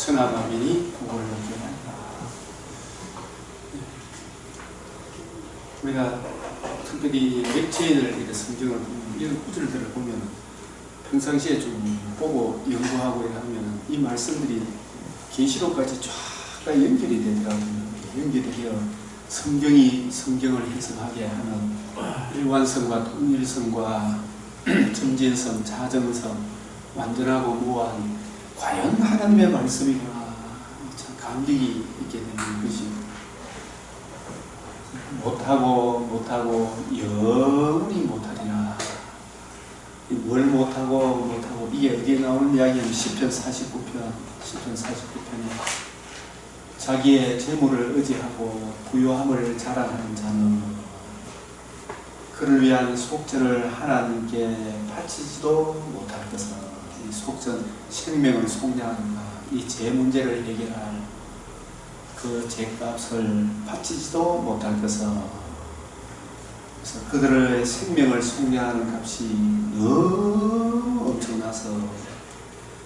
천하만민이 복을 얻게 하리라. 우리가 특별히 맥체인을 이렇게 성경을 보면, 이런 구절들을 보면 평상시에 좀 보고 연구하고 하면 이 말씀들이 계시록까지 쫙 연결이 되더라고요. 연결이 되어 성경이 성경을 해석하게 하는 일관성과 통일성과 점진성, 자정성, 완전하고 무한, 과연 하나님의 말씀이구나, 참 감격이 있게 되는 것이, 못하고 영원히 못하리라. 뭘 못하고 이게 어디에 나오는 이야기냐면 시편 49편에 자기의 재물을 의지하고 부요함을 자랑하는 자는 그를 위한 속전을 하나님께 바치지도 못할 것은, 이 속전, 생명을 속량하는가, 이 제 문제를 해결할 그 죄값을 바치지도 못할 것은, 그래서 그들의 생명을 속량하는 값이 너무 엄청나서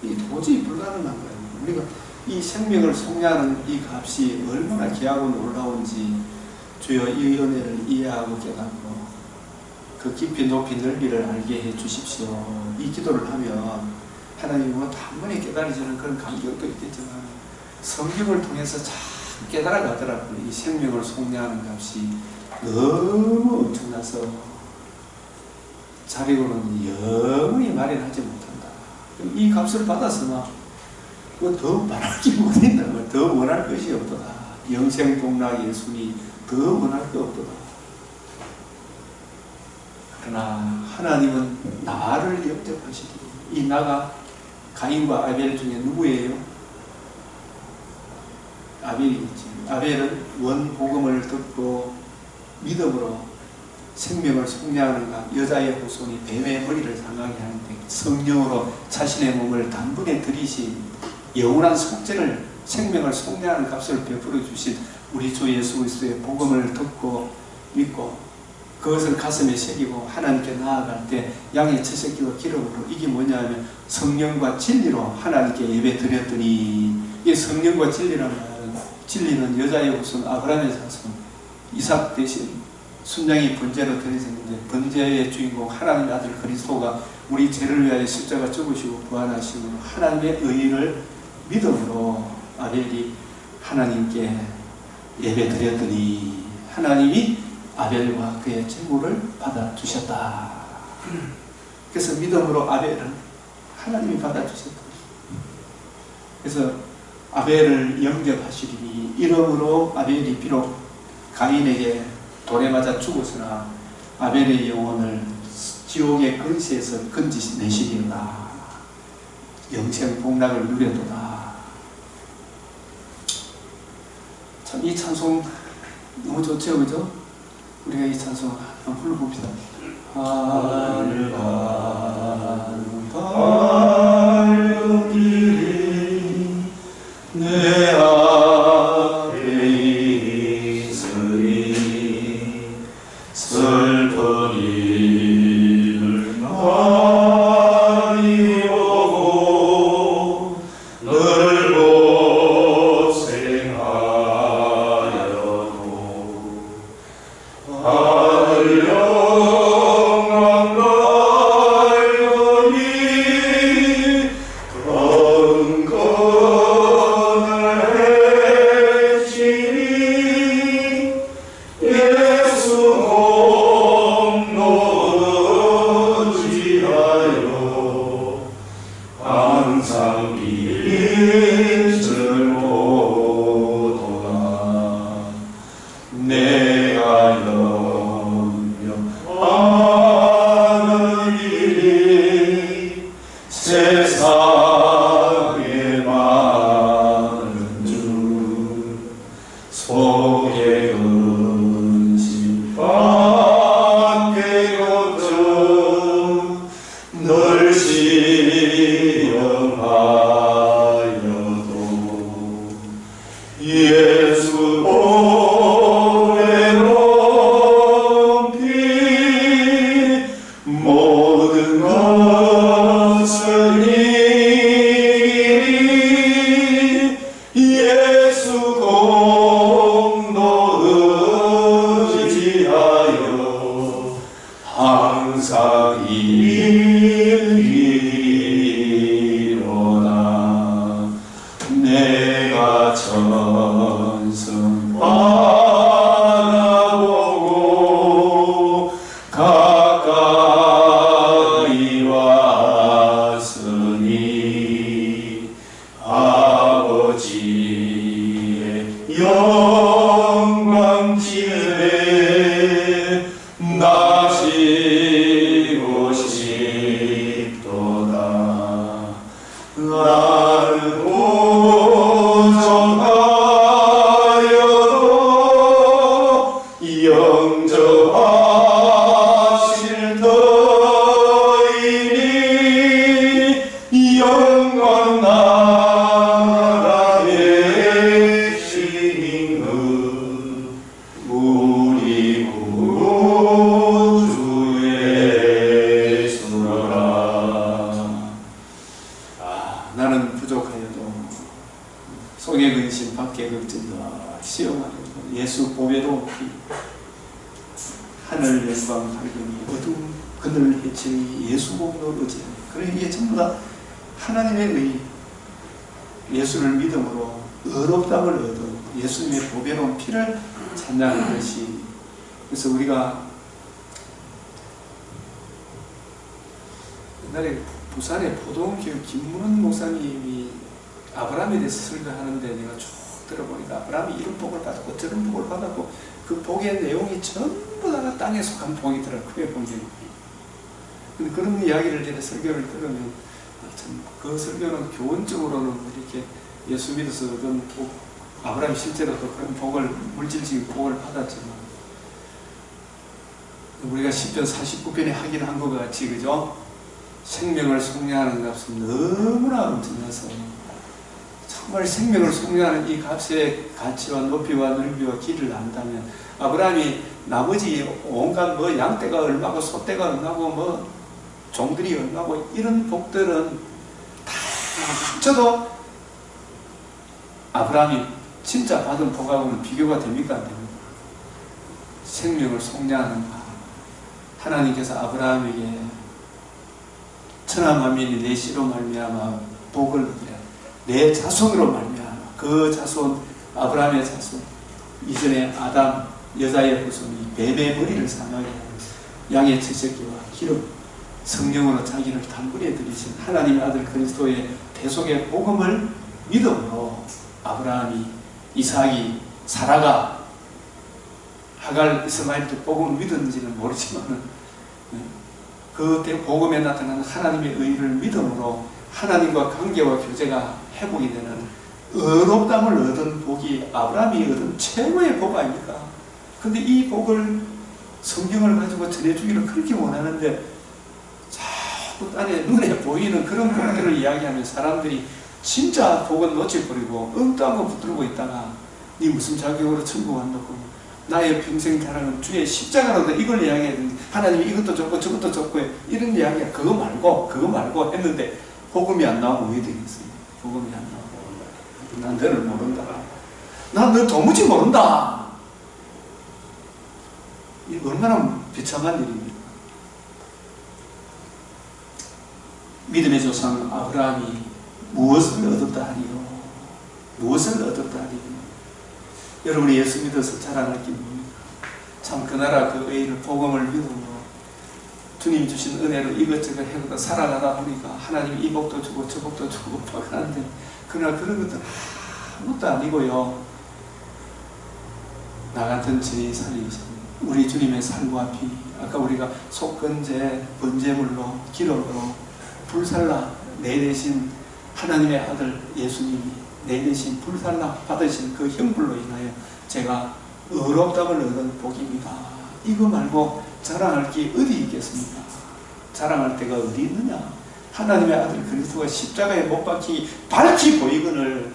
이 도저히 불가능한 거예요. 우리가 이 생명을 속량하는 이 값이 얼마나 귀하고 놀라운지 주여 이 은혜를 이해하고 깨닫고 그 깊이 높이 넓이를 알게 해 주십시오. 이 기도를 하면 하나님은 한 번에 깨달아지는 그런 감격도 있겠지만 성경을 통해서 잘 깨달아가더라고요. 이 생명을 속량하는 값이 너무 엄청나서 자비로는 영원히 마련하지 못한다. 이 값을 받았으나 더 바라지 못한다. 더 원할 것이 없도다. 영생복락 예수니 더 원할 것 없도다. 그러나 하나님은 나를 영접하시리. 이 나가 가인과 아벨 중에 누구예요? 아벨이겠지. 아벨은 원복음을 듣고 믿음으로 생명을 속량하는가, 여자의 후손이 뱀의 머리를 상하게 하는데 성령으로 자신의 몸을 단번에 들이신 영원한 속죄를, 생명을 속량하는 값을 베풀어 주신 우리 주 예수 그리스도의 복음을 듣고 믿고 그것을 가슴에 새기고 하나님께 나아갈 때 양의 채색기와 기름으로, 이게 뭐냐면 성령과 진리로 하나님께 예배 드렸더니, 이 성령과 진리라는 말은, 진리는 여자의 후손 아브라함의 자손 이삭 대신 순양이 번제로 드려졌는데, 번제의 주인공 하나님의 아들 그리스도가 우리 죄를 위하여 십자가 죽으시고 부활하시고 하나님의 의를 믿음으로 아벨이 하나님께 예배 드렸더니 하나님이 아벨과 그의 제물을 받아주셨다. 그래서 믿음으로 아벨은 하나님이 받아주셨다. 그래서 아벨을 영접하시리니, 이러므로 아벨이 비록 가인에게 돌에 맞아 죽었으나 아벨의 영혼을 지옥의 근시에서 건지내시리로다. 영생 복락을 누렸도다. 참 이 찬송 너무 좋죠, 그죠? 우리가 이 찬송 한번 불러봅시다. 하늘 가는 길이 내 앞에 있으니 슬픈 일을 많이 보고 늘 고생하여도 영광 날더니 건건을 해지니 예수 공로는 지하여 항상 빛을 보도다. 내가 영접하는 일이 세상에 많은 줄 속에 근심 밖에 걱정 늘 시험하여도 예수 보배 높이 모든 것을 이기니 내가 전승 바라보고 가까이 왔으니 아버지의 영광집에 나시고 싶도다. 나는 오정하여도 영접하실 터이니 영광 나라의 신임은 우리 구주 예수라. 나는 부족하여도 속에 근심 밖에 걱정다 시험하여도 예수 보배로 피 하늘 영광 밝으니 어두운 그늘 해치니 예수 보배로 의지하니. 그래 이게 전부 다 하나님의 의, 예수를 믿음으로 의롭다함을 얻어 예수님의 보배로운 피를 찬양하는 것이. 그래서 우리가 옛날에 부산의 포도원교회 김문원 목사님이 아브라함에 대해서 설교하는데 내가 쭉 들어보니까 아브라함이 이런 복을 받았고 저런 복을 받았고 그 복의 내용이 전부 다 땅에 속한 복이더라고요. 근데 그런 이야기를 제가 설교를 들으면 참 그 설교는 교훈적으로는 이렇게 예수 믿어서 얻은 복, 아브라함이 실제로 또 그런 복을, 물질적인 복을 받았지만 우리가 시편 49편에 하긴 한 것 같이, 그죠? 생명을 속량하는 값은 너무나 엄청나서 정말 생명을 속량하는 이 값의 가치와 높이와 넓이와 길을 안다면 아브라함이 나머지 온갖 뭐 양떼가 얼마고 소떼가 얼마고 뭐 종들이 얼마고 이런 복들은 다 합쳐도 아브라함이 진짜 받은 복하고는 비교가 됩니까? 안 됩니까? 생명을 속량하는 것. 하나님께서 아브라함에게 천하 만민이 내 씨로 말미암아 복을 얻으라. 내 자손으로 말미암아. 그 자손, 아브라함의 자손, 이전에 아담 여자의 후손이 뱀의 머리를 상하게 하고 양의 채찍기와 기름 성령으로 자기를 단번에 들이신 하나님의 아들 그리스도의 대속의 복음을 믿음으로 아브라함이, 이삭이, 사라가, 하갈, 이스마엘도 복음을 믿었는지는 모르지만 그 복음에 나타나는 하나님의 의를 믿음으로 하나님과 관계와 교제가 회복이 되는 의롭다함을 얻은 복이 아브라함이 얻은 최고의 복 아닙니까? 근데 이 복을 성경을 가지고 전해주기를 그렇게 원하는데 자꾸 딴에 눈에 보이는 그런 복들을 이야기하면 사람들이 진짜 복은 놓쳐버리고 엉뚱한 거 붙들고 있다가 네 무슨 자격으로 천국 간다고 나의 평생 자랑은 주의 십자가로도 이걸 이야기해야 되는데 하나님이 이것도 좋고 저것도 좋고 이런 이야기가 그거 말고 했는데 복음이 안 나오면 왜 되겠어요? 복음이 안 나오고 난 너를 모른다. 난 너 도무지 모른다. 이 얼마나 비참한 일입니까? 믿음의 조상 아브라함이 무엇을 얻었다 하리요? 무엇을 얻었다 하리요? 여러분이 예수 믿어서 자랑할 게 뭡니까? 참 그 나라 그 의를 복음을 믿음으로 주님 주신 은혜로 이것저것 해보다 살아가다 보니까 하나님이 이 복도 주고 저 복도 주고 막 하는데 그러나 그런 것들은 아무것도 아니고요. 나 같은 죄의 살이신 우리 주님의 살과 피, 아까 우리가 속건제, 번제물로 기름으로 불살라 내 대신 하나님의 아들 예수님이 내 대신 불살라 받으신 그 형불로 인하여 제가 의롭다함을 얻은 복입니다. 이거 말고 자랑할 게 어디 있겠습니까? 자랑할 데가 어디 있느냐? 하나님의 아들 그리스도가 십자가에 못 박히 밝히 보이거늘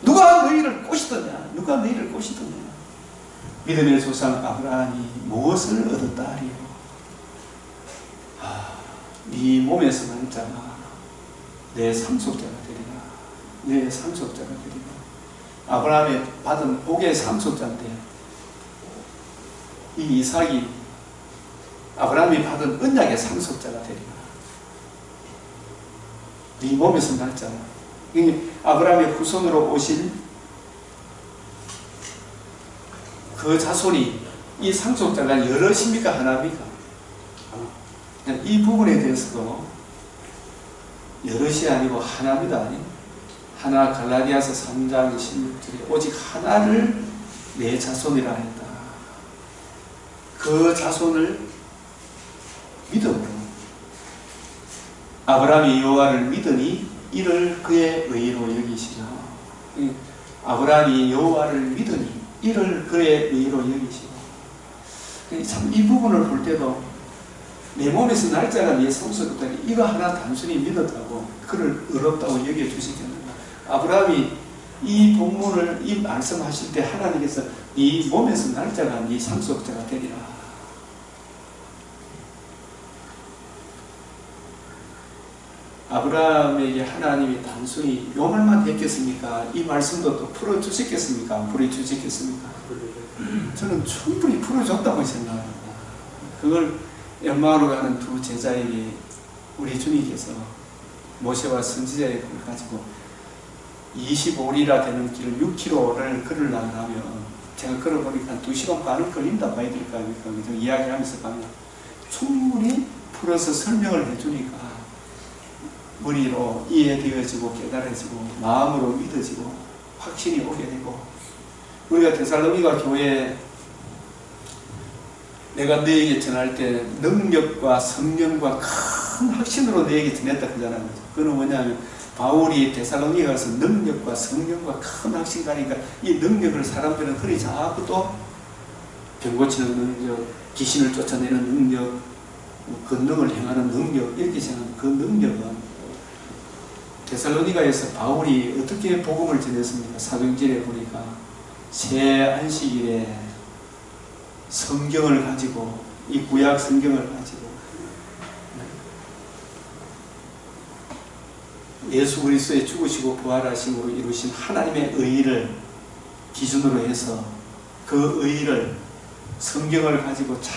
누가 너희를 꼬시더냐? 누가 너희를 꼬시더냐? 믿음의 조상 아브라함이 무엇을 얻었다 하리요? 네 몸에서 난 자가 내 상속자가 되리라. 내 상속자가 되리라. 아브라함이 받은 복의 상속자인데 이 이삭이 아브라함이 받은 언약의 상속자가 되리라. 네 몸에서 날 자가 아브라함의 후손으로 오신 그 자손이 이 상속자가 여럿입니까? 하나입니까? 이 부분에 대해서도 여럿이 아니고 하나입니다. 하나. 갈라디아서 3장 16절에 오직 하나를 내 자손이라 했다. 그 자손을 믿음으로 아브라함이 여호와를 믿으니 이를 그의 의로 여기시라. 아브라함이 여호와를 믿으니 이를 그의 의로 여기시라. 참 이 부분을 볼 때도 내 몸에서 날짜가 내 성소였다. 이거 하나 단순히 믿었다고 그를 의롭다고 여겨주시겠는가. 아브라함이 이 본문을 이 말씀하실 때 하나님께서 네 몸에서 날짜가 네 상속자가 되리라. 아브라함에게 하나님이 단순히 요 말만 했겠습니까? 이 말씀도 또 풀어주셨겠습니까? 안 풀어주셨겠습니까? 저는 충분히 풀어줬다고 생각합니다. 그걸 엠마오로 가는 두 제자에게 우리 주님께서 모세와 선지자의 글을 가지고 25리라 되는 길을 6km를 걸으려고 하면 제가 걸어보니까 2시간 반은 걸린다 봐야 될까 이야기하면서 가면 충분히 풀어서 설명을 해주니까 머리로 이해되어지고 깨달아지고 마음으로 믿어지고 확신이 오게 되고, 우리가 데살로니가 교회에 내가 너에게 전할 때 능력과 성령과 큰 확신으로 너에게 전했다 그러잖아요. 그건 뭐냐면 바울이 데살로니가 가서 능력과 성령과 큰 확신 가니까 이 능력을 사람들은 그리 자꾸 또 병 고치는 능력, 귀신을 쫓아내는 능력, 권능을 행하는 능력 이렇게 생각하는 그 능력은 데살로니가에서 바울이 어떻게 복음을 전했습니까? 사도행전에 보니까 새 안식일에 성경을 가지고 이 구약 성경을 가지고 예수 그리스도의 죽으시고 부활하심으로 이루신 하나님의 의를 기준으로 해서 그 의를 성경을 가지고 쫙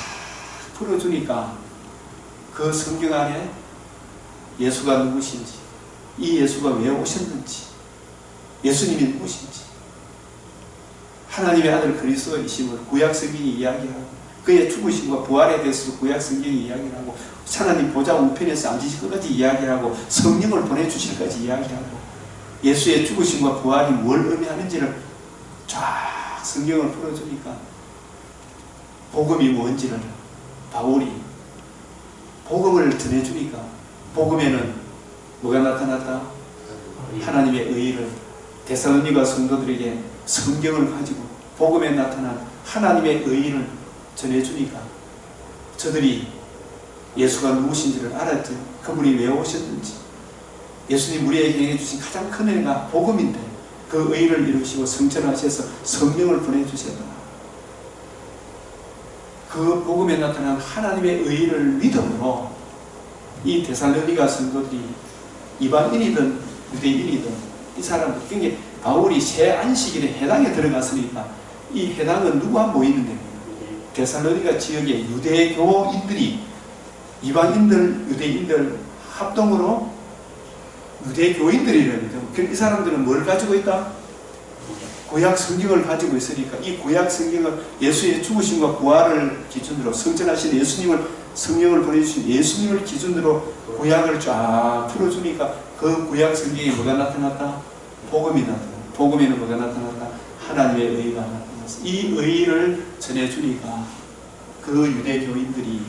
풀어주니까 그 성경 안에 예수가 누구신지, 이 예수가 왜 오셨는지, 예수님이 누구신지, 하나님의 아들 그리스도이심을 구약 성경이 이야기하고 그의 죽으심과 부활에 대해서 구약 성경이 이야기하고 하나님 보좌 우편에서 앉으실 것까지 이야기하고 성령을 보내주실까지 이야기하고 예수의 죽으심과 부활이 뭘 의미하는지를 쫙 성경을 풀어주니까 복음이 뭔지를 바울이 복음을 전해주니까 복음에는 뭐가 나타났다? 하나님의 의를 데살로니가 성도들에게 성경을 가지고 복음에 나타난 하나님의 의를 전해주니까 저들이 예수가 누구신지를 알았죠. 그분이 왜 오셨는지, 예수님 우리에게 행해주신 가장 큰 은혜가 복음인데 그 의를 이루시고 성천하셔서 성령을 보내주셨다. 그 복음에 나타난 하나님의 의를 믿음으로 이 데살로니가 성도들이 이방인이든 유대인이든 이 사람들, 그러니까 바울이 새 안식일에 해당에 들어갔으니까 이 해당은 누구와 모이는데 데살로니가 지역의 유대교인들이 이방인들, 유대인들 합동으로 유대교인들이라는 거죠. 그럼 이 사람들은 뭘 가지고 있다? 구약 성경을 가지고 있으니까 이 구약 성경을 예수의 죽으심과 부활을 기준으로 성전하신 예수님을 성령을 보내주신 예수님을 기준으로 구약을 쫙 풀어주니까 그 구약 성경에 뭐가 나타났다? 복음이 나타났다. 복음에는 뭐가 나타났다? 하나님의 의가 나타났어. 이 의를 전해주니까 그 유대교인들이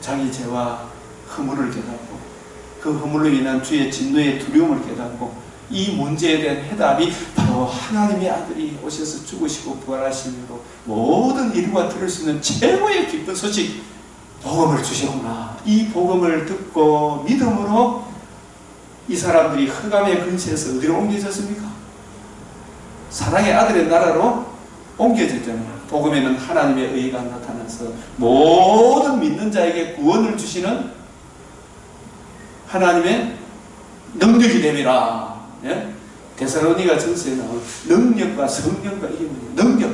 자기 죄와 허물을 깨닫고 그 허물로 인한 주의 진노의 두려움을 깨닫고 이 문제에 대한 해답이 바로 하나님의 아들이 오셔서 죽으시고 부활하심으로 모든 인류가 들을 수 있는 최고의 기쁜 소식 복음을 주시구나. 이 복음을 듣고 믿음으로 이 사람들이 흑암의 근처에서 어디로 옮겨졌습니까? 사랑의 아들의 나라로 옮겨졌잖아요. 복음에는 하나님의 의가 나타나서 모든 믿는 자에게 구원을 주시는 하나님의 능력이 됨이라. 예? 데살로니가 전서에 나온 능력과 성령과 이게 뭐예요? 능력.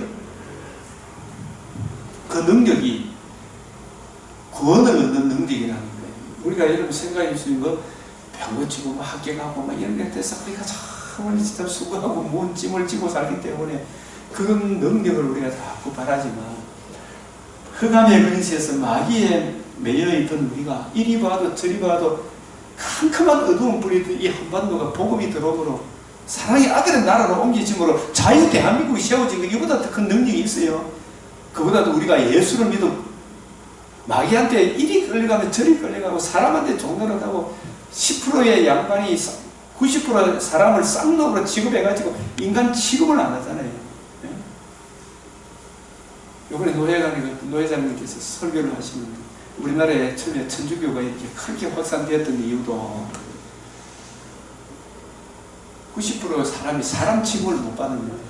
그 능력이 구원을 얻는 능력이라는 거예요. 우리가 여러분 생각해 주시는 거 당구 치고 막 학교 가고 막 이런 게 돼서 우리가 정말 진짜 수고하고 무언 짐을 지고 살기 때문에 그런 능력을 우리가 자꾸 바라지만 흑암의 근시에서 마귀에 매여있던 우리가 이리 봐도 저리 봐도 캄캄한 어두운 뿌리던 이 한반도가 복음이 들어오므로 사랑의 아들의 나라로 옮겨짐으로 자유 대한민국이 세워진 거 이보다 더 큰 능력이 있어요. 그보다도 우리가 예수를 믿어 마귀한테 이리 끌려가면 저리 끌려가고 사람한테 종노릇하고 10%의 양반이 90% 사람을 쌍놈으로 취급해가지고 인간 취급을 안 하잖아요. 네? 이번에 노회장님께서 설교를 하시는데 우리나라에 처음에 천주교가 이렇게 크게 확산되었던 이유도 90% 사람이 사람 취급을 못 받는 거예요.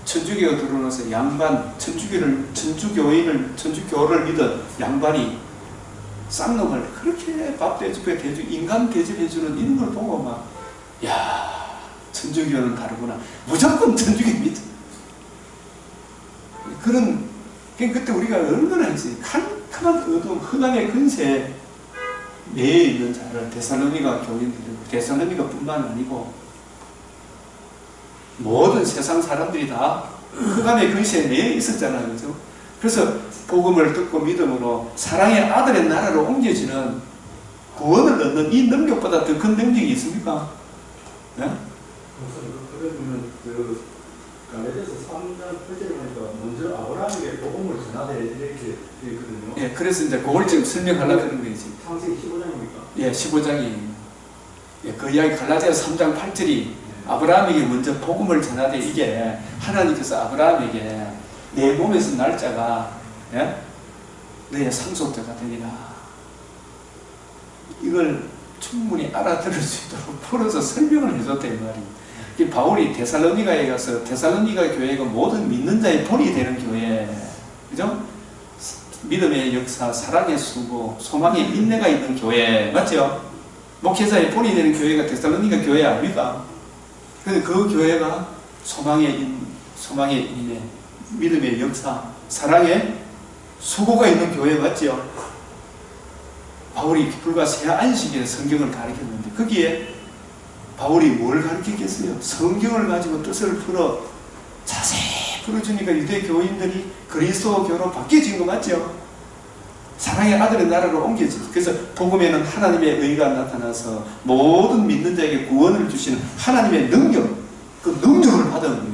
천주교가 들어오면서 양반, 천주교를 믿은 양반이 쌍놈을 그렇게 밥 대접해 인간 대접해주는 이런 걸 보고 막, 야, 천주교는 다르구나. 무조건 천주교 믿어. 그때 우리가 얼마나 했지. 캄캄한 어두운 흑암의 근세에 매여 있는 자를 데살로니가 교인들이고, 데살로니가 뿐만 아니고, 모든 세상 사람들이 다 흑암의 근시에 매여 있었잖아요. 그죠? 그래서 복음을 듣고 믿음으로 사랑의 아들의 나라로 옮겨지는 구원을 얻는 이 능력보다 더 큰 능력이 있습니까? 네? 그러면 갈라디아서 3장 8절에 보니까 먼저 아브라함에게 복음을 전하되 이렇게 되어 있거든요. 예, 그래서 이제 그걸 지금 설명하려고 하는 거지. 창세기 15장입니까? 예, 15장이. 예, 그 이야기 갈라디아서 3장 8절이 아브라함에게 먼저 복음을 전하되 이게 하나님께서 아브라함에게 내 몸에서 날짜가 예? 너의 상속자가 되리라. 이걸 충분히 알아들을 수 있도록 풀어서 설명을 해줬다 이 말이에요. 바울이 데살로니가에 가서 데살로니가 교회가 모든 믿는 자의 본이 되는 교회, 그죠? 믿음의 역사, 사랑의 수고, 소망의 인내가 있는 교회, 맞죠? 목회자의 본이 되는 교회가 데살로니가 교회 아닙니까? 근데 그 교회가 소망의 인내, 믿음의 역사, 사랑의 수고가 있는 교회 맞죠? 바울이 불과 새 안식일에 성경을 가르쳤는데 거기에 바울이 뭘 가르쳤겠어요? 성경을 가지고 뜻을 풀어 자세히 풀어주니까 유대 교인들이 그리스도교로 바뀌어진 거 맞죠? 사랑의 아들의 나라로 옮겨지죠. 그래서 복음에는 하나님의 의가 나타나서 모든 믿는 자에게 구원을 주시는 하나님의 능력, 그 능력을 받은 거예요.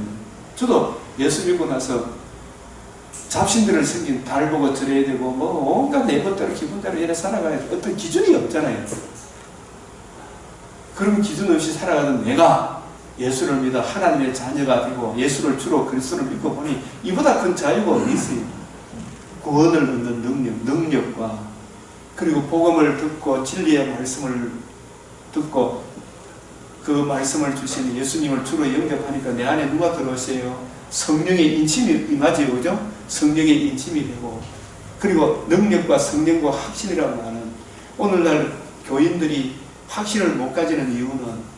저도 예수 믿고 나서 잡신들을 섬긴 달 보고 드려야 되고 뭐 온갖 내 것대로 기분대로 이래 살아가야 어떤 기준이 없잖아요. 그런 기준 없이 살아가는 내가 예수를 믿어 하나님의 자녀가 되고 예수를 주로 그리스도를 믿고 보니 이보다 큰 자유가 어디 있어요. 구원을 얻는 능력과 그리고 복음을 듣고 진리의 말씀을 듣고 그 말씀을 주시는 예수님을 주로 영접하니까 내 안에 누가 들어오세요? 성령의 인침이 임하지요. 그죠? 성령의 인침이 되고 그리고 능력과 성령과 확신이라고 하는 오늘날 교인들이 확신을 못 가지는 이유는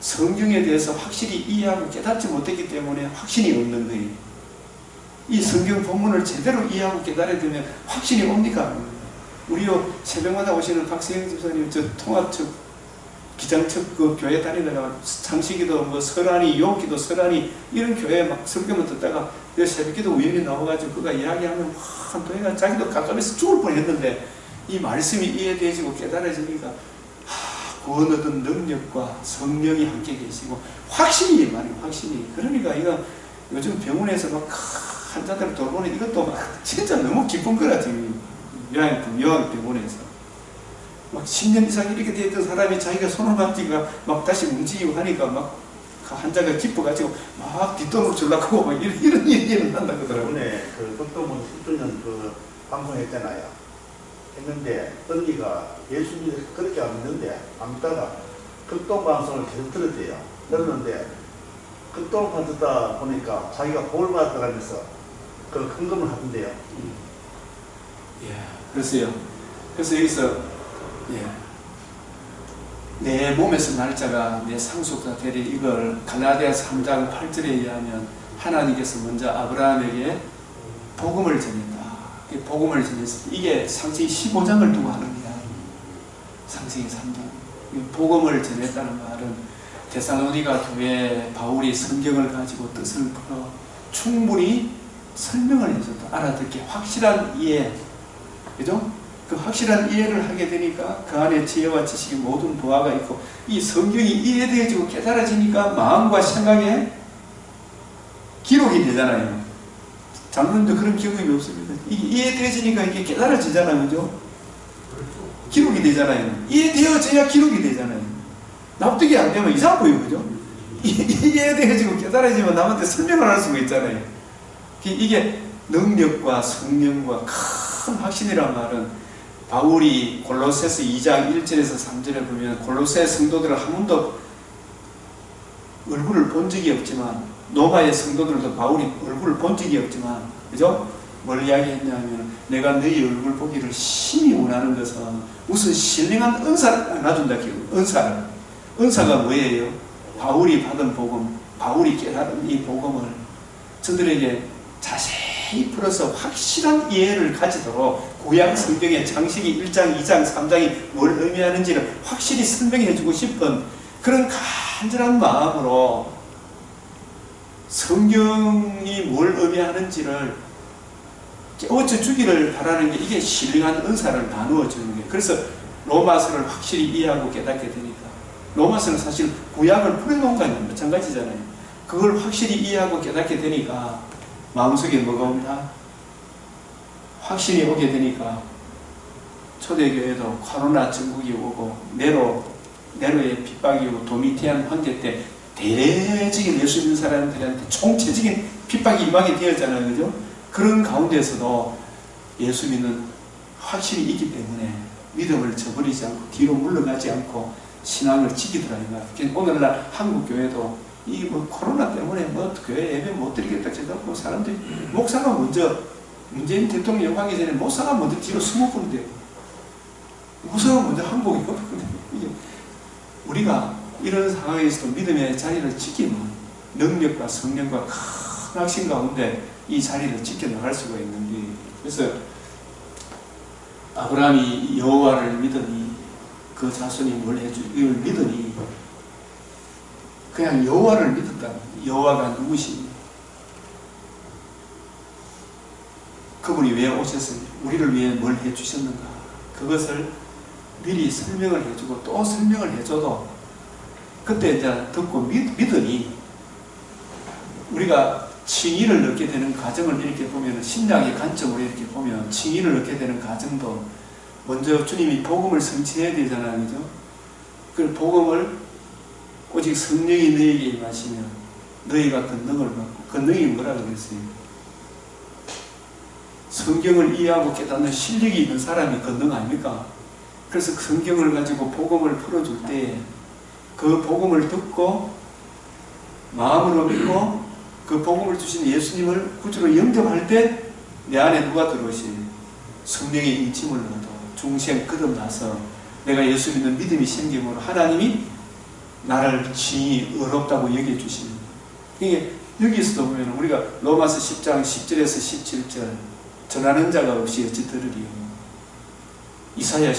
성경에 대해서 확실히 이해하고 깨닫지 못했기 때문에 확신이 없는 거예요. 이 성경 본문을 제대로 이해하고 깨달아야 되면 확신이 옵니까? 우리요 새벽마다 오시는 박세영 집사님 저 통합측 기장측 그 교회 다니다가 장시기도 뭐 설안이 용기도 설안이 이런 교회 막 설교만 듣다가 새벽기도 우연히 나와가지고 그가 이야기하면 막 도해가 자기도 깜깜해서 죽을 뻔했는데 이 말씀이 이해되지고 깨달아지니까 구원 얻은 능력과 성령이 함께 계시고 확신이 말이에요. 확신이. 그러니까 이거 요즘 병원에서 막 환자들 돌보는 이것도 막 진짜 너무 기쁜 거라 지금 요양병원에서 막 10년 이상 이렇게 되었던 사람이 자기가 손을 만지가 막 다시 움직이고 하니까 막 환자가 기뻐가지고 막 뒷돈을 주려고 막 이런 일이 일어난다 그러더라고요. 이번에 그 독도문 10주년 그 방송했잖아요. 했는데 언니가 예수님을 그렇게 안 믿는데 안 믿다가 극동 방송을 계속 들었대요. 들었는데 극동 듣다 보니까 자기가 볼 받았다면서 그 헌금을 하던데요. 예, 그래서요. 그래서 여기서 예, 내 몸에서 날짜가 내 상속자 되리 이걸 갈라디아서 3장 8절에 의하면 하나님께서 먼저 아브라함에게 복음을 전했다. 복음을 전했을 때 이게 창세기 15장을 두고 하는 거야. 창세기 3장. 복음을 전했다는 말은 데살로니가 교회에 바울이 성경을 가지고 뜻을 풀어 충분히 설명을 해줬다. 알아듣게 확실한 이해, 그죠? 그 확실한 이해를 하게 되니까 그 안에 지혜와 지식이 모든 보화가 있고 이 성경이 이해되어지고 깨달아지니까 마음과 생각에 기록이 되잖아요. 장로님도 그런 경험이 없습니다. 이게 이해되어지니까 이게 깨달아지잖아요. 그죠? 기록이 되잖아요. 이해되어져야 기록이 되잖아요. 납득이 안 되면 이상 보여요. 그죠? 이해되어지고 깨달아지면 남한테 설명을 할 수가 있잖아요. 이게 능력과 성령과 큰 확신이란 말은 바울이 골로새서 2장 1절에서 3절에 보면 골로새 성도들은 한 번도 얼굴을 본 적이 없지만 로마의 성도들도 바울이 얼굴을 본 적이 없지만 그죠? 뭘 이야기했냐면 내가 너희 얼굴 보기를 심히 원하는 것은 무슨 신령한 은사를 놔준다. 은사가 뭐예요? 바울이 받은 복음, 바울이 깨달은 이 복음을 저들에게 자세히 풀어서 확실한 이해를 가지도록 구약 성경의 장식이 1장, 2장, 3장이 뭘 의미하는지를 확실히 설명해 주고 싶은 그런 간절한 마음으로 성경이 뭘 의미하는지를 깨워쳐 주기를 바라는 게 이게 신령한 은사를 나누어 주는 거예요. 그래서 로마서를 확실히 이해하고 깨닫게 되니까 로마서는 사실 구약을 풀어놓은 거랑 마찬가지잖아요. 그걸 확실히 이해하고 깨닫게 되니까 마음속에 뭐가 온다? 확신이 오게 되니까 초대교회도 코로나 전국이 오고 네로의 핍박이 오고 도미티안 황제 때 대대적인 예수 믿는 사람들한테 총체적인 핍박이 임하게 되었잖아요. 그죠? 그런 가운데서도 예수 믿는 확신이 있기 때문에 믿음을 저버리지 않고 뒤로 물러가지 않고 신앙을 지키더라고요. 오늘날 한국 교회도 이 코로나 때문에 교회 예배 못 드리겠다 해서 사람들이 목사가 먼저 문재인 대통령 영광이 전에 목사가 먼저 뒤로 숨어버린대요. 목사가 먼저 항복이 없거든요. 우리가 이런 상황에서도 믿음의 자리를 지키면 능력과 성령과 큰 확신 가운데 이 자리를 지켜나갈 수가 있는 게 그래서 아브라함이 여호와를 믿으니 그 자손이 뭘 이걸 믿으니 그냥 여호와를 믿었다. 여호와가 누구시니? 그분이 왜 오셨으니? 우리를 위해 뭘 해주셨는가? 그것을 미리 설명을 해주고 또 설명을 해줘도 그때 이제 듣고 믿으니 우리가 칭의를 얻게 되는 과정을 이렇게 보면 신약의 관점으로 이렇게 보면 칭의를 얻게 되는 과정도 먼저 주님이 복음을 성취해야 되잖아요. 그죠? 그 복음을 오직 성령이 너희에게 임하시면 너희가 권능을 받고 권능이 뭐라고 그랬어요? 성경을 이해하고 깨닫는 실력이 있는 사람이 권능 아닙니까? 그래서 성경을 가지고 복음을 풀어줄 때 그 복음을 듣고 마음으로 믿고 그 복음을 주신 예수님을 구주로 영접할 때 내 안에 누가 들어오시니? 성령의 인침을 얻어 중생 거듭나서 내가 예수 믿는 믿음이 생김으로 하나님이 나를 진히 의롭다고 여겨주시는 이게 여기서도 보면 우리가 로마서 10장 10절에서 17절 전하는 자가 없이 어찌 들으리요. 이사야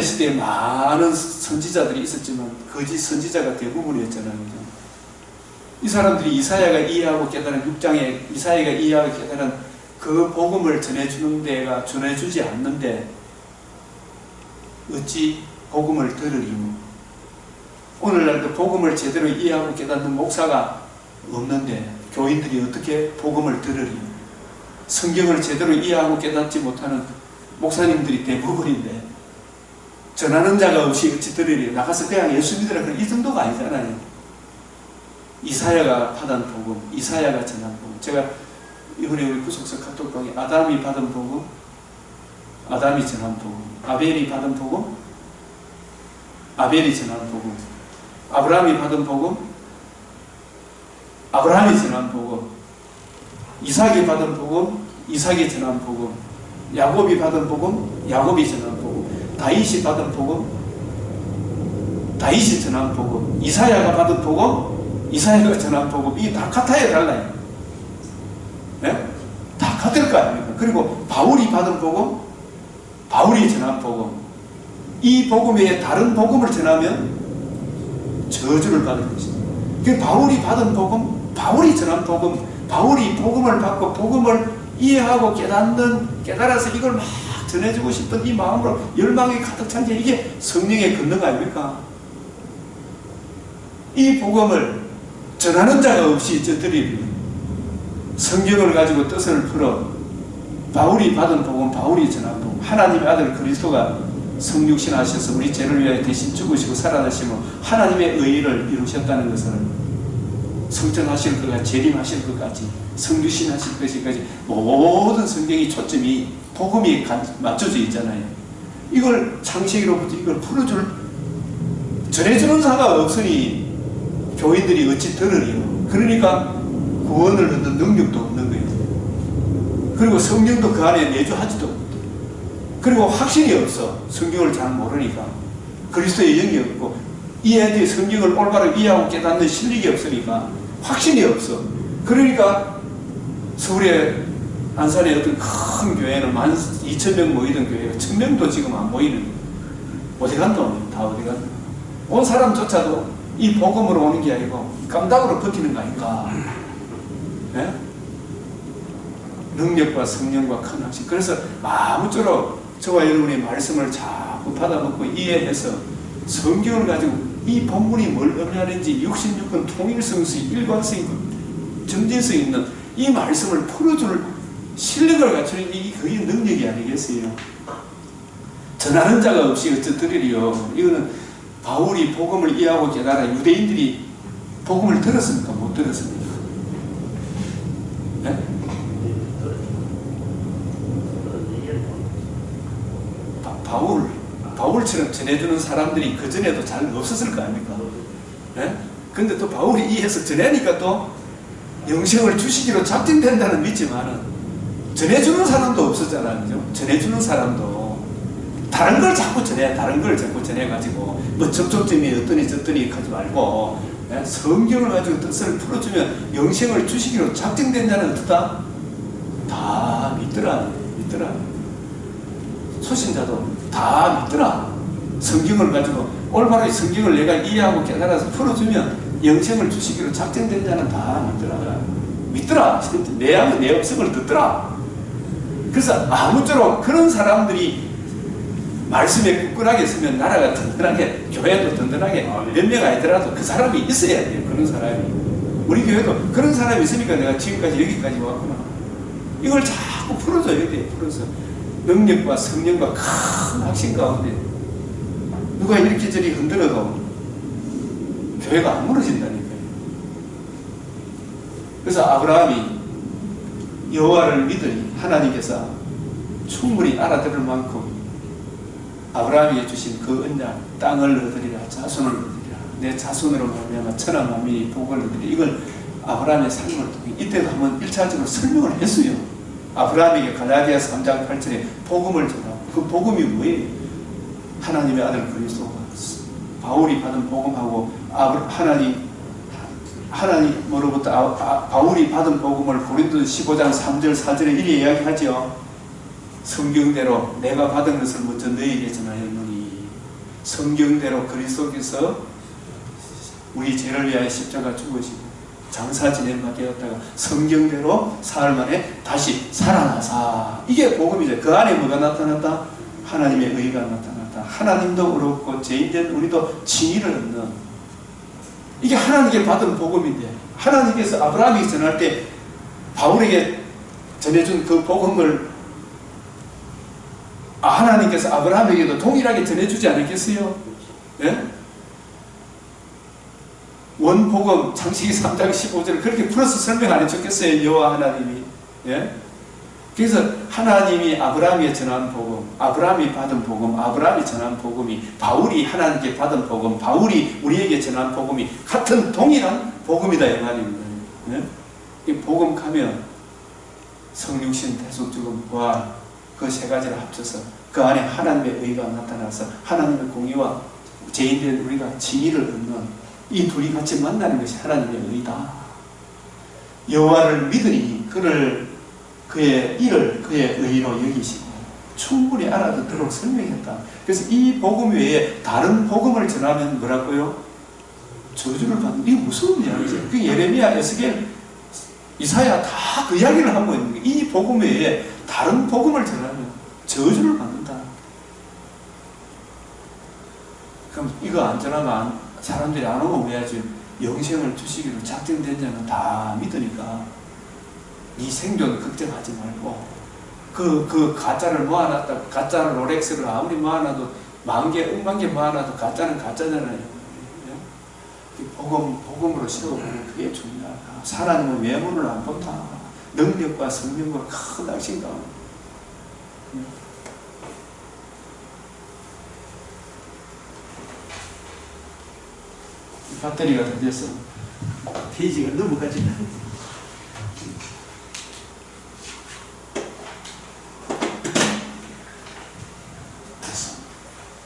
시대에 많은 선지자들이 있었지만 거짓 선지자가 대부분이었잖아요. 이 사람들이 이사야가 이해하고 깨달은 6장에 이사야가 이해하고 깨달은 그 복음을 전해주는 데가 전해주지 않는데 어찌 복음을 들으리요. 오늘날도 복음을 제대로 이해하고 깨닫는 목사가 없는데 교인들이 어떻게 복음을 들으리요. 성경을 제대로 이해하고 깨닫지 못하는 목사님들이 대부분인데 전하는 자가 없이 어찌 들으리요. 나가서 그냥 예수 믿으라 이 정도가 아니잖아요. 이사야가 받은 복음, 이사야가 전한 복음. 제가 이번에 우리 구속사 카톡방에 아담이 받은 복음, 아담이 전한 복음, 아벨이 받은 복음, 아벨이 전한 복음, 아브라함이 받은 복음, 아브라함이 전한 복음, 이삭이 받은 복음, 이삭이 전한 복음, 야곱이 받은 복음, 야곱이 전한 복음, 다윗이 받은 복음, 다윗이 전한 복음, 이사야가 받은 복음, 이사야가 전한 복음. 이게 다 같아야 달라요. 네? 다 같을 거 아닙니까? 그리고 바울이 받은 복음, 바울이 전한 복음, 이 복음 외에 다른 복음을 전하면 저주를 받은 것입니다. 그 바울이 받은 복음, 바울이 전한 복음, 바울이 복음을 받고 복음을 이해하고 깨달아서 이걸 막 전해주고 싶은 이 마음으로 열망이 가득 찬 게 이게 성령의 권능 아닙니까? 이 복음을 전하는 자가 없이 저들이 성경을 가지고 뜻을 풀어 바울이 받은 복음, 바울이 전한 복음, 하나님의 아들 그리스도가 성육신 하셔서 우리 죄를 위하여 대신 죽으시고 살아나시고 하나님의 의의를 이루셨다는 것을 성전하실 것 같이, 재림하실 것 같이, 성육신 하실 것까지 모든 성경이 초점이 복음이 맞춰져 있잖아요. 이걸 창세기로부터 이걸 풀어줄 전해주는 자가 없으니 교인들이 어찌 들으리요. 그러니까 구원을 얻는 능력도 없는 거예요. 그리고 성령도 그 안에 내주하지도 못해. 그리고 확신이 없어. 성경을 잘 모르니까. 그리스도의 영이 없고 이 애들이 성경을 올바로 이해하고 깨닫는 실력이 없으니까 확신이 없어. 그러니까 서울에 안산에 어떤 큰 교회는 12,000명 모이던 교회가 1,000명도 지금 안 모이는 어디 갔노? 다 어디 갔노? 온 사람조차도 이 복음으로 오는 게 아니고 깜닥으로 버티는 거 아닌가? 네? 능력과 성령과 큰 확신. 그래서 아무쪼록 저와 여러분의 말씀을 자꾸 받아먹고 이해해서 성경을 가지고 이 본문이 뭘 의미하는지 66권 통일성수, 일관성 있고 정진성 있는 이 말씀을 풀어줄 실력을 갖추는 이 거의 능력이 아니겠어요? 전하는 자가 없이 어찌 드리리요. 이거는 바울이 복음을 이해하고 깨달아 유대인들이 복음을 들었습니까? 못 들었습니까? 네? 바울처럼 전해주는 사람들이 그전에도 잘 없었을 거 아닙니까? 네? 근데 또 바울이 이해해서 전하니까 또 영생을 주시기로 작정된다는 믿지만은 전해주는 사람도 없었잖아요. 그죠? 전해주는 사람도 다른 걸 자꾸 전해가지고 뭐 접촉점이 어떠니 저떠니 하지 말고 네? 성경을 가지고 뜻을 풀어주면 영생을 주시기로 작정된 자는 어떻다? 다 믿더라. 소신자도 다 믿더라. 성경을 가지고 올바로 성경을 내가 이해하고 깨달아서 풀어주면 영생을 주시기로 작정된 자는 다 믿더라. 내 음성을 듣더라. 그래서 아무쪼록 그런 사람들이 말씀에 굳건하게 서면 나라가 든든하게, 교회도 든든하게 몇 명 아니더라도 그 사람이 있어야 돼요. 그런 사람이. 우리 교회도 그런 사람이 있으니까 내가 지금까지 여기까지 왔구나. 이걸 자꾸 풀어줘야 돼. 풀어서 능력과 성령과 큰 확신 가운데 누가 이렇게 저리 흔들어도 교회가 안 무너진다니까요. 그래서 아브라함이 여호와를 믿으니 하나님께서 충분히 알아들을 만큼 아브라함에게 주신 그 언약, 땅을 얻으리라, 자손을 얻으리라, 내 자손으로 말미암아 천하 만민이 복을 얻으리라. 이걸 아브라함의 삶을 통해 이때도 한번 1차적으로 설명을 했어요. 아브라함에게 갈라디아서 3장 8절에 복음을 전하고 그 복음이 뭐예요? 하나님의 아들 그리스도가 바울이 받은 복음하고 하나님으로부터 바울이 받은 복음을 고린도서 15장 3절 4절에 이렇게 이야기하죠. 성경대로 내가 받은 것을 먼저 너희에게 전하였노니 성경대로 그리스도께서 우리 죄를 위하여 십자가 죽으시고 장사 지내마 되었다가 성경대로 사흘 만에 다시 살아나사. 이게 복음이죠. 그 안에 뭐가 나타났다? 하나님의 의가 나타났다. 하나님도 의롭고 죄인된 우리도 칭의를 얻는, 이게 하나님께 받은 복음인데, 하나님께서 아브라함이 전할 때 바울에게 전해준 그 복음을 하나님께서 아브라함에게도 동일하게 전해주지 않았겠어요? 예? 원복음 창세기 3장 15절 그렇게 풀어서 설명 안 해줬겠어요? 여호와 하나님이. 예? 그래서 하나님이 아브라함에게 전한 복음, 아브라함이 받은 복음, 아브라함이 전한 복음이 바울이 하나님께 받은 복음, 바울이 우리에게 전한 복음이 같은 동일한 복음이다 이 말입니다. 예? 이 복음 가면 성육신 대속죽음 부활 그 세 가지를 합쳐서 그 안에 하나님의 의가 나타나서 하나님의 공의와 죄인된 우리가 칭의를 얻는 이 둘이 같이 만나는 것이 하나님의 의다. 여호와를 믿으니 그의 일을 그의 의로 여기시고 충분히 알아듣도록 설명했다. 그래서 이 복음 외에 다른 복음을 전하면 뭐라고요? 저주를 받는. 이게 무슨 이야기죠? 그 예레미야, 에스겔, 이사야 다 그 이야기를 하고 있는 거예요. 이 복음 외에 다른 복음을 전하면 저주를 받는다. 그럼 이거 안 전하면 사람들이 안 오면 왜 하지? 영생을 주시기로 작정된 자는 다 믿으니까 네 생존 걱정하지 말고 그 가짜를 모아놨다. 가짜를 롤렉스를 아무리 모아놔도 10,000개, 10,000개 모아놔도 가짜는 가짜잖아요. 복음으로 세워보는 그게 중요하다. 하나님은 외모를 안 본다. 능력과 성령과 큰 확신감. 배터리가 다 됐어. 페이지가 넘어가지.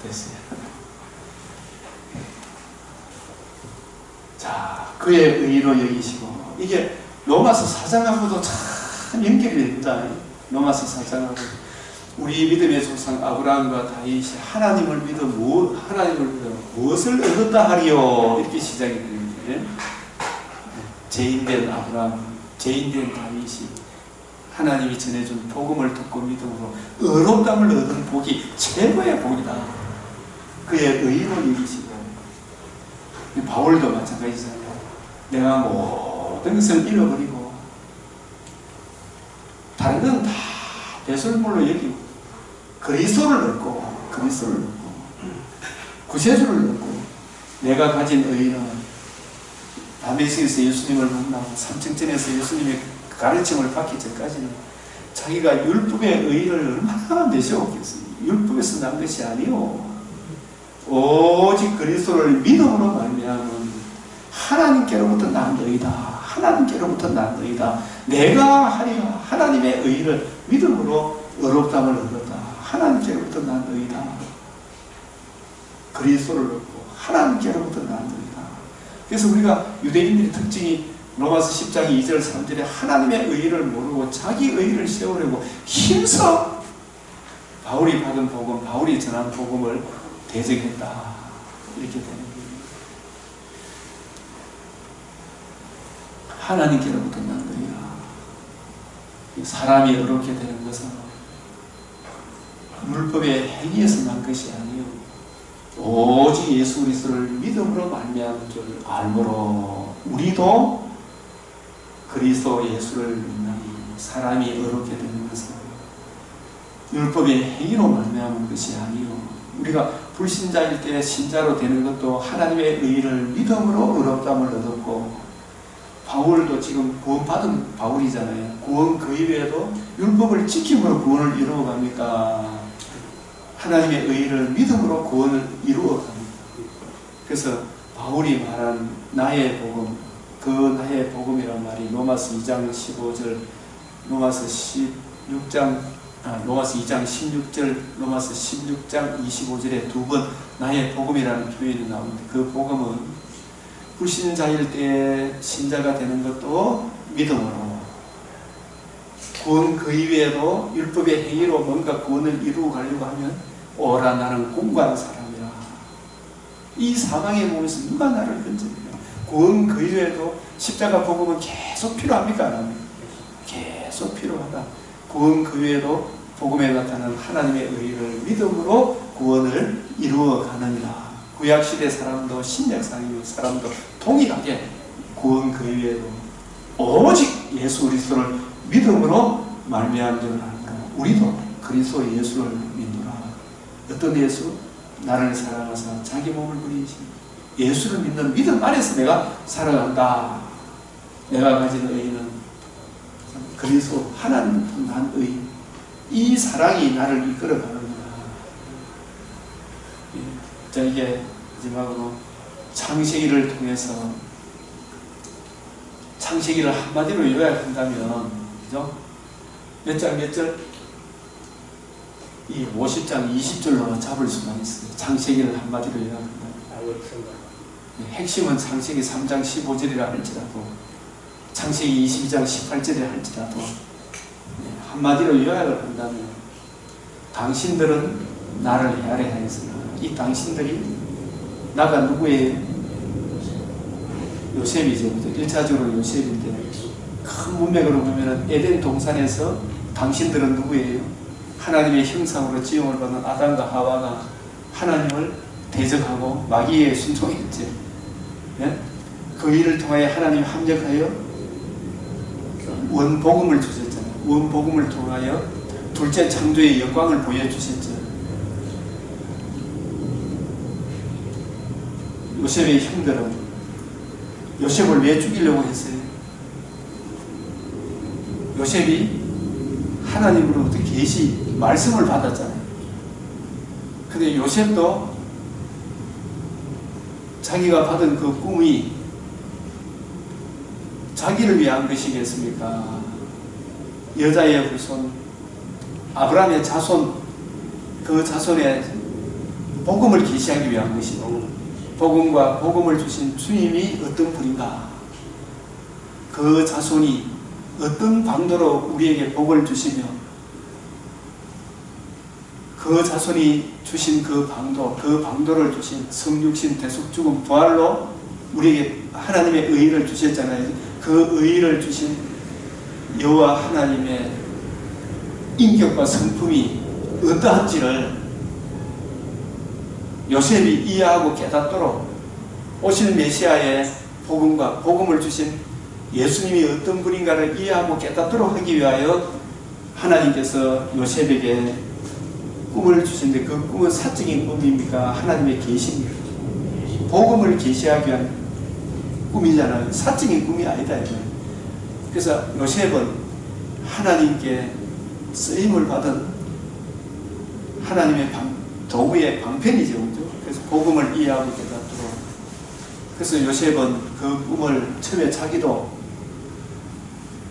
됐어요. 자, 그의 의로 여기시고, 이게 로마서 4장하고도 참 연결이 됩니다. 로마서 4장하고 우리 믿음의 조상 아브라함과 다윗이 하나님을 믿어 무엇을 얻었다 하리요, 이렇게 시작이 되는데, 죄인된 아브라함, 죄인된 다윗이 하나님이 전해준 복음을 듣고 믿음으로 의롭다함을 얻은 복이 최고의 복이다. 그의 의로 여기시고. 바울도 마찬가지잖아요. 내가 모든 것을 잃어버리고 다른 건 다 배설물로 여기고 그리스도를 얻고 구세주를 얻고 내가 가진 의는 다메섹에서 예수님을 만나고 삼층전에서 예수님의 가르침을 받기 전까지는 자기가 율법의 의를 얼마나 내세웠겠습니까? 율법에서 난 것이 아니요, 오직 그리스도를 믿음으로 말미암은 하나님께로부터 난 너희다. 하나님께로부터 난 너희다. 내가 하리라. 하나님의 의를 믿음으로 의롭다함을 얻었다. 하나님께로부터 난 너희다. 그리스도를 얻고 하나님께로부터 난 너희다. 그래서 우리가 유대인들의 특징이 로마서 10장 2절 3절에 하나님의 의를 모르고 자기 의를 세우려고 힘써 바울이 받은 복음, 바울이 전한 복음을 대적했다. 이렇게 되는 거예요. 하나님께로부터 난 너희라. 사람이 어렵게 되는 것은 율법의 행위에서 난 것이 아니요, 오직 예수 그리스도를 믿음으로 말미암은 줄 알므로 우리도 그리스도 예수를 믿나니 사람이 어렵게 되는 것은 율법의 행위로 말미암은 것이 아니요, 우리가 불신자일 때 신자로 되는 것도 하나님의 의를 믿음으로 의롭다함을 얻었고, 바울도 지금 구원받은 바울이잖아요. 구원 그 이외에도 율법을 지킴으로 구원을 이루어갑니까? 하나님의 의를 믿음으로 구원을 이루어갑니다. 그래서 바울이 말한 나의 복음, 그 나의 복음이란 말이 로마서 2장 15절, 로마서 2장 16절, 로마서 16장 25절에 두 번 나의 복음이라는 표현이 나오는데, 그 복음은 불신자일 때 신자가 되는 것도 믿음으로, 구원 그 이외에도 율법의 행위로 뭔가 구원을 이루어 가려고 하면 오라 나는 공고한 사람이라. 이 사망의 몸에서 누가 나를 건져내요? 구원 그 이외에도 십자가 복음은 계속 필요합니까? 안 합니까? 계속 필요하다. 구원 그 외에도 복음에 나타나는 하나님의 의를 믿음으로 구원을 이루어 가느니라. 구약시대 사람도 신약시대 사람도 동일하게 구원 그 이외에도 오직 예수 그리스도를 믿음으로 말미암은 줄 알므로 우리도 그리스도 예수를 믿노라. 어떤 예수? 나를 사랑하사 자기 몸을 버리신 예수를 믿는 믿음 안에서 내가 살아간다. 내가 가진 의는 그리스도 하나님부터 난 의, 이 사랑이 나를 이끌어가는 거다. 자, 이게 마지막으로 창세기를 통해서, 창세기를 한마디로 요약한다면, 그죠? 몇 장 몇 절? 이 50장 20절로 잡을 수가 있어요. 창세기를 한마디로 요약한다면. 핵심은 창세기 3장 15절이라 할지라도, 창세기 22장 18절이라 할지라도, 한마디로 요약을 한다면 당신들은 나를 헤아려 하였으나. 이 당신들이 나가 누구예요? 요셉이죠. 1차적으로 요셉인데, 큰 문맥으로 보면 에덴 동산에서 당신들은 누구예요? 하나님의 형상으로 지음을 받은 아담과 하와가 하나님을 대적하고 마귀에 순종했지. 예? 그 일을 통하여 하나님 합력하여 원복음을 주셨잖아요. 원복음을 통하여 둘째 창조의 영광을 보여주셨죠. 요셉의 형들은 요셉을 왜 죽이려고 했어요? 요셉이 하나님으로부터 계시 말씀을 받았잖아요. 근데 요셉도 자기가 받은 그 꿈이 자기를 위한 것이겠습니까? 여자의 후손, 아브라함의 자손, 그 자손의 복음을 계시하기 위한 것이고, 복음과 복음을 주신 주님이 어떤 분인가, 그 자손이 어떤 방도로 우리에게 복을 주시며, 그 자손이 주신 그 방도를 주신 성육신 대속 죽음 부활로 우리에게 하나님의 의의를 주셨잖아요. 그 의의를 주신 여호와 하나님의 인격과 성품이 어떠한지를 요셉이 이해하고 깨닫도록 오실 메시아의 복음과 복음을 주신 예수님이 어떤 분인가를 이해하고 깨닫도록 하기 위하여 하나님께서 요셉에게 꿈을 주신데, 그 꿈은 사적인 꿈입니까? 하나님의 계시입니까? 복음을 계시하기 위한 꿈이잖아요. 사적인 꿈이 아니다. 그래서 요셉은 하나님께 쓰임을 받은 하나님의 도구의 방편이죠. 그래서 복음을 이해하고 깨닫도록. 그래서 요셉은 그 꿈을 처음에 자기도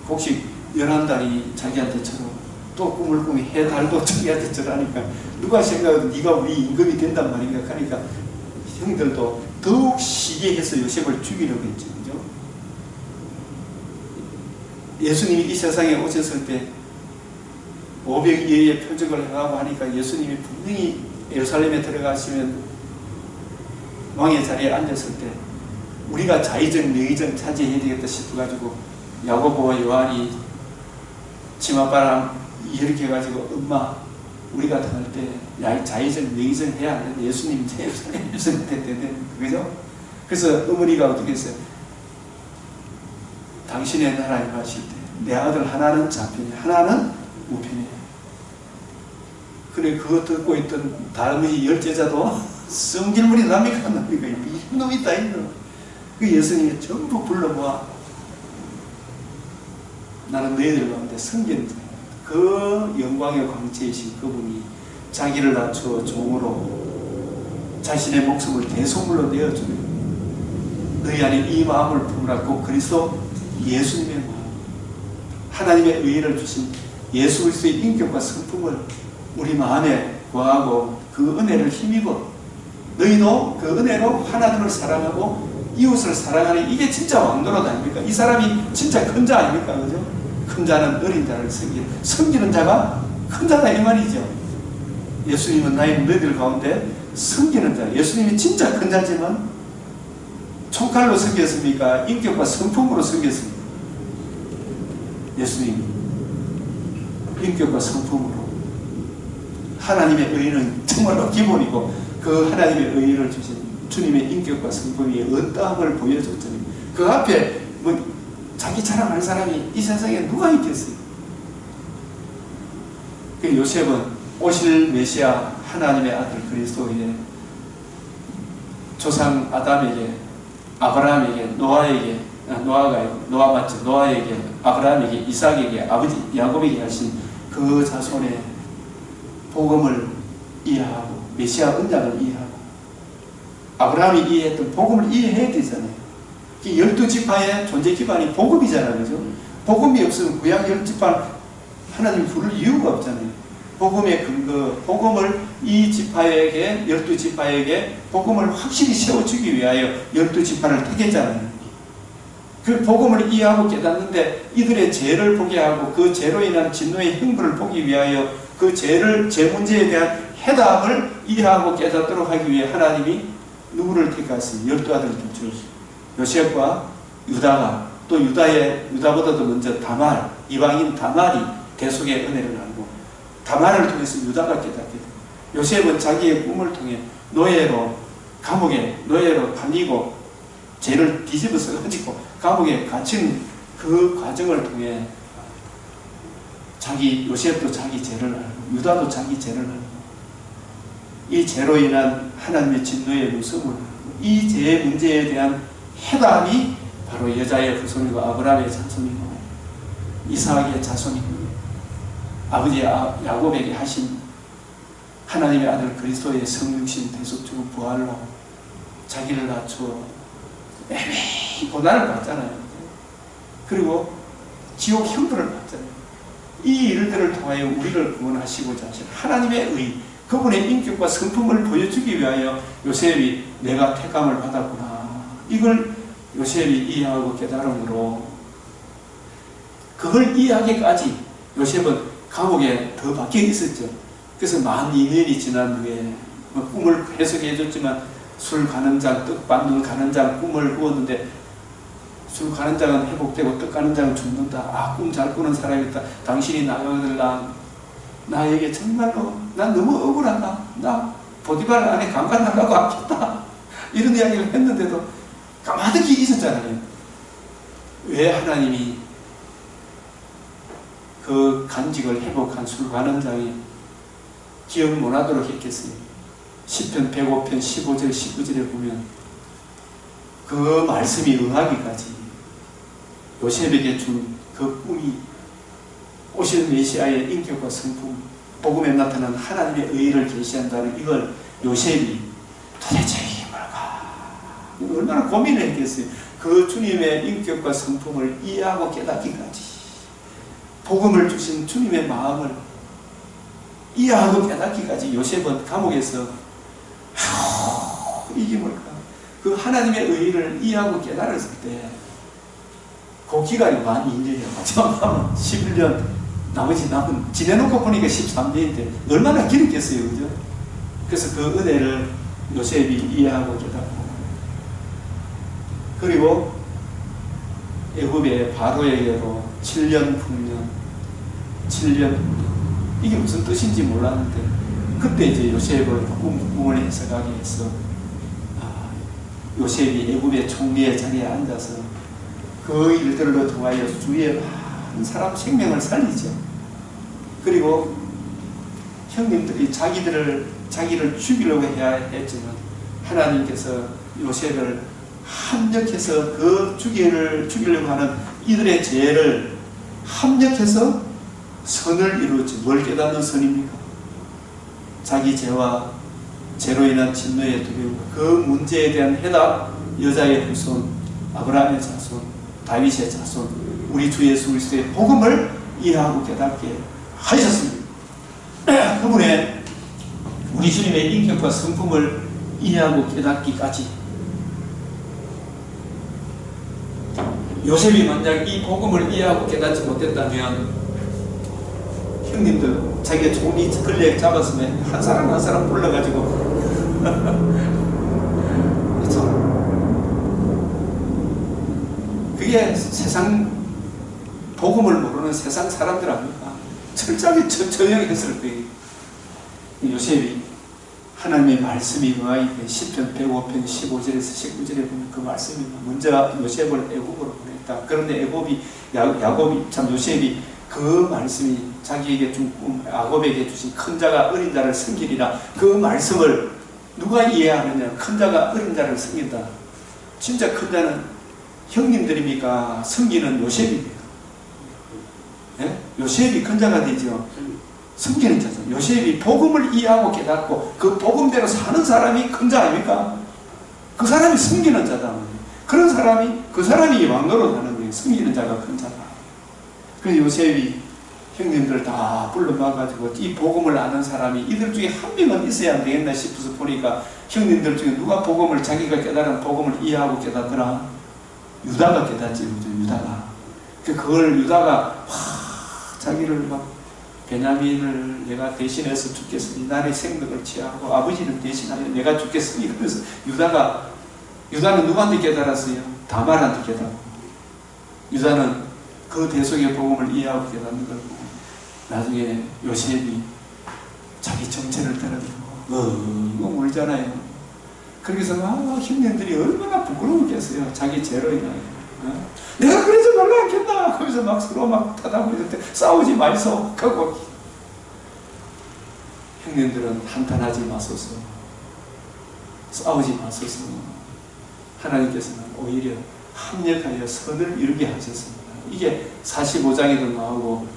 혹시 11달이 자기한테 처럼 또 꿈을 꾸면 해달도 자기한테 저라니까 누가 생각해도 네가 우리 임금이 된단 말인가 하니까 형들도 더욱 시기해서 요셉을 죽이려고 했죠. 그죠? 예수님이 이 세상에 오셨을 때 500여의 표적을 행하고 하니까 예수님이 분명히 예루살렘에 들어가시면 왕의 자리에 앉았을 때 우리가 자의적 명의적 차지해야 되겠다 싶어가지고 야고보와 요한이 치맛바람 이렇게 해가지고 엄마 우리가 당할 때 자의적 명의적 해야 하는데 예수님 예루살렘에 있을 때 그죠? 그래서 어머니가 어떻게 했어요? 당신의 나라에 가실 때 내 아들 하나는 좌편에 하나는 우편에. 그래 그거 듣고 있던 다름의 10제자도 성질물이 납니까 이놈이 있다 이놈. 그 예수님이 전부 불러모아 나는 너희들 가운데 성견자 그 영광의 광채이신 그분이 자기를 낮추어 종으로 자신의 목숨을 대속물로 내어주며 너희 안에 이 마음을 품으라고 그리스도 예수님의 마음 하나님의 의의를 주신 예수 그리스도의 인격과 성품을 우리 마음에 구하고 그 은혜를 힘입어 너희도 그 은혜로 하나님을 사랑하고 이웃을 사랑하는 이게 진짜 왕노릇 아닙니까? 이 사람이 진짜 큰 자 아닙니까? 그죠? 큰 자는 어린 자를 섬기는 자가 큰 자다 이 말이죠. 예수님은 나의 너희들 가운데 섬기는 자. 예수님이 진짜 큰 자지만 총칼로 섬겼습니까? 인격과 성품으로 섬겼습니까? 예수님 인격과 성품으로 하나님의 의의는 정말로 기본이고 그 하나님의 의의를 주신 주님의 인격과 성품이 어떠함을 보여줬더니 그 앞에 뭐 자기 자랑할 사람이 이 세상에 누가 있겠어요? 그 요셉은 오실 메시아 하나님의 아들 그리스도의 조상 아담에게 아브라함에게 노아 맞죠? 노아에게 아브라함에게 이삭에게 아버지 야곱에게 하신 그 자손의 복음을 이해하고 메시아 언약을 이해하고 아브라함이 이해했던 복음을 이해해야 되잖아요. 12지파의 존재 기반이 복음이잖아요. 그죠? 복음이 없으면 구약 10지파 하나님 부를 이유가 없잖아요. 복음의 근거, 복음을 이 지파에게 12지파에게 복음을 확실히 세워주기 위하여 12지파를 택했잖아요. 그 복음을 이해하고 깨닫는데 이들의 죄를 보게 하고 그 죄로 인한 진노의 형벌을 보기 위하여 그 죄를, 죄 문제에 대한 해답을 이해하고 깨닫도록 하기 위해 하나님이 누구를 택하신 12아들 중 요셉과 유다가, 또 유다보다도 먼저 다말, 이방인 다말이 대속의 은혜를 알고, 다말을 통해서 유다가 깨닫게 됩니다. 요셉은 자기의 꿈을 통해 노예로, 감옥에 노예로 팔리고 죄를 뒤집어서 가지고 감옥에 갇힌 그 과정을 통해 요셉도 자기 죄를 알고, 유다도 자기 죄를 알고, 이 죄로 인한 하나님의 진노의 무서움을 알고, 이 죄의 문제에 대한 해답이 바로 여자의 후손이고 아브라함의 자손이고 이삭의 자손이고 아버지 야곱에게 하신 하나님의 아들 그리스도의 성육신 대속주고 부활로 자기를 낮추어 매매히 고난을 받잖아요. 그리고 지옥 형벌을 받잖아요. 이 일들을 통하여 우리를 구원하시고자 하신 하나님의 의, 그분의 인격과 성품을 보여주기 위하여 요셉이 내가 택함을 받았구나, 이걸 요셉이 이해하고 깨달음으로, 그걸 이해하기까지 요셉은 감옥에 더 박혀 있었죠. 그래서 만 2년이 지난 후에 꿈을 해석해 줬지만 술 가는 장, 떡 받는 가는 장 꿈을 꾸었는데, 술 가는 장은 회복되고 떡 가는 장은 죽는다. 아, 꿈 잘 꾸는 사람이 있다. 당신이 나가들라. 나에게 정말로 난 너무 억울하다. 나 보디발 안에 강간 나가고 아팠다. 이런 이야기를 했는데도 까마득히 있었잖아요. 왜 하나님이 그 간직을 회복한 술 가는 장이 기억 못하도록 했겠어요? 시편 105편 15절 19절에 보면 그 말씀이 응하기까지 요셉에게 준 그 꿈이 오실 메시아의 인격과 성품, 복음에 나타난 하나님의 의의를 계시한다는 이걸 요셉이 도대체 이게 뭘까? 얼마나 고민을 했겠어요. 그 주님의 인격과 성품을 이해하고 깨닫기까지, 복음을 주신 주님의 마음을 이해하고 깨닫기까지 요셉은 감옥에서 이게 뭘까? 그 하나님의 의의를 이해하고 깨달았을 때 그 기간이 만 2년이야. 마지막 11년, 나머지 남은 지내놓고 보니까 13년인데 얼마나 길었겠어요, 그죠? 그래서 그 은혜를 요셉이 이해하고 깨닫고, 그리고 애굽의 바로에게로 7년 풍년, 7년, 이게 무슨 뜻인지 몰랐는데 그때 이제 요셉을 꿈을 해석하게 해서 요셉이 애굽의 총리의 자리에 앉아서 그 일들로 통하여 주위의 많은 사람 생명을 살리죠. 그리고 형님들이 자기를 죽이려고 해야 했지만 하나님께서 요셉을 합력해서 그 죽이려고 하는 이들의 죄를 합력해서 선을 이루었지. 뭘 깨닫는 선입니까? 자기 죄와 죄로 인한 진노의 두려움, 그 문제에 대한 해답, 여자의 후손, 아브라함의 자손, 다윗의 자손, 우리 주 예수 그리스도의 복음을 이해하고 깨닫게 하셨습니다. 그분의 우리 주님의 인격과 성품을 이해하고 깨닫기까지, 요셉이 만약 이 복음을 이해하고 깨닫지 못했다면 형님들 자기가 종이 걸레 잡았으면 한 사람 한 사람 불러가지고 그게 세상 복음을 모르는 세상 사람들 아닙니까? 철저하게 저형했을 거예요. 요셉이 하나님의 말씀이 응하이되 시편 105편 15절에서 19절에 보면 그 말씀이 먼저 요셉을 애굽으로 보냈다. 그런데 야곱이 참 요셉이 그 말씀이 자기에게 준 꿈, 야곱에게 주신 큰 자가 어린 자를 섬기리라, 그 말씀을 누가 이해하느냐? 큰 자가 어린 자를 섬긴다. 진짜 큰 자는 형님들입니까? 섬기는 요셉입니까? 예? 요셉이 큰 자가 되죠. 섬기는 자죠. 요셉이 복음을 이해하고 깨닫고 그 복음대로 사는 사람이 큰 자 아닙니까? 그 사람이 섬기는 자다. 그런 사람이, 그 사람이 왕노릇 하는 거예요. 섬기는 자가 큰 자다. 그래서 요셉이 형님들 다 불러 모아가지고 이 복음을 아는 사람이 이들 중에 한 명은 있어야 안 되겠나 싶어서 보니까 형님들 중에 누가 복음을, 자기가 깨달은 복음을 이해하고 깨닫더라? 유다가 깨닫지, 유다가. 그걸 유다가 자기를 막 베냐민을 내가 대신해서 죽겠으니 나의 생명을 취하고 아버지를 대신하여 내가 죽겠으니. 그래서 유다는 누구한테 깨달았어요? 다말한테 깨달았고, 유다는 그 대속의 복음을 이해하고 깨닫는 거고, 나중에 요셉이 자기 정체를 드러내고 울잖아요. 그래서 형님들이 얼마나 부끄러웠겠어요. 자기 죄로 인하여. 내가 그러지 말라 했겠나. 거기서 막 서로 막 타다고 있을 때 싸우지 마이소 하고, 형님들은 한탄하지 마소서, 싸우지 마소서. 하나님께서는 오히려 합력하여 선을 이루게 하셨습니다. 이게 45장에도 나오고,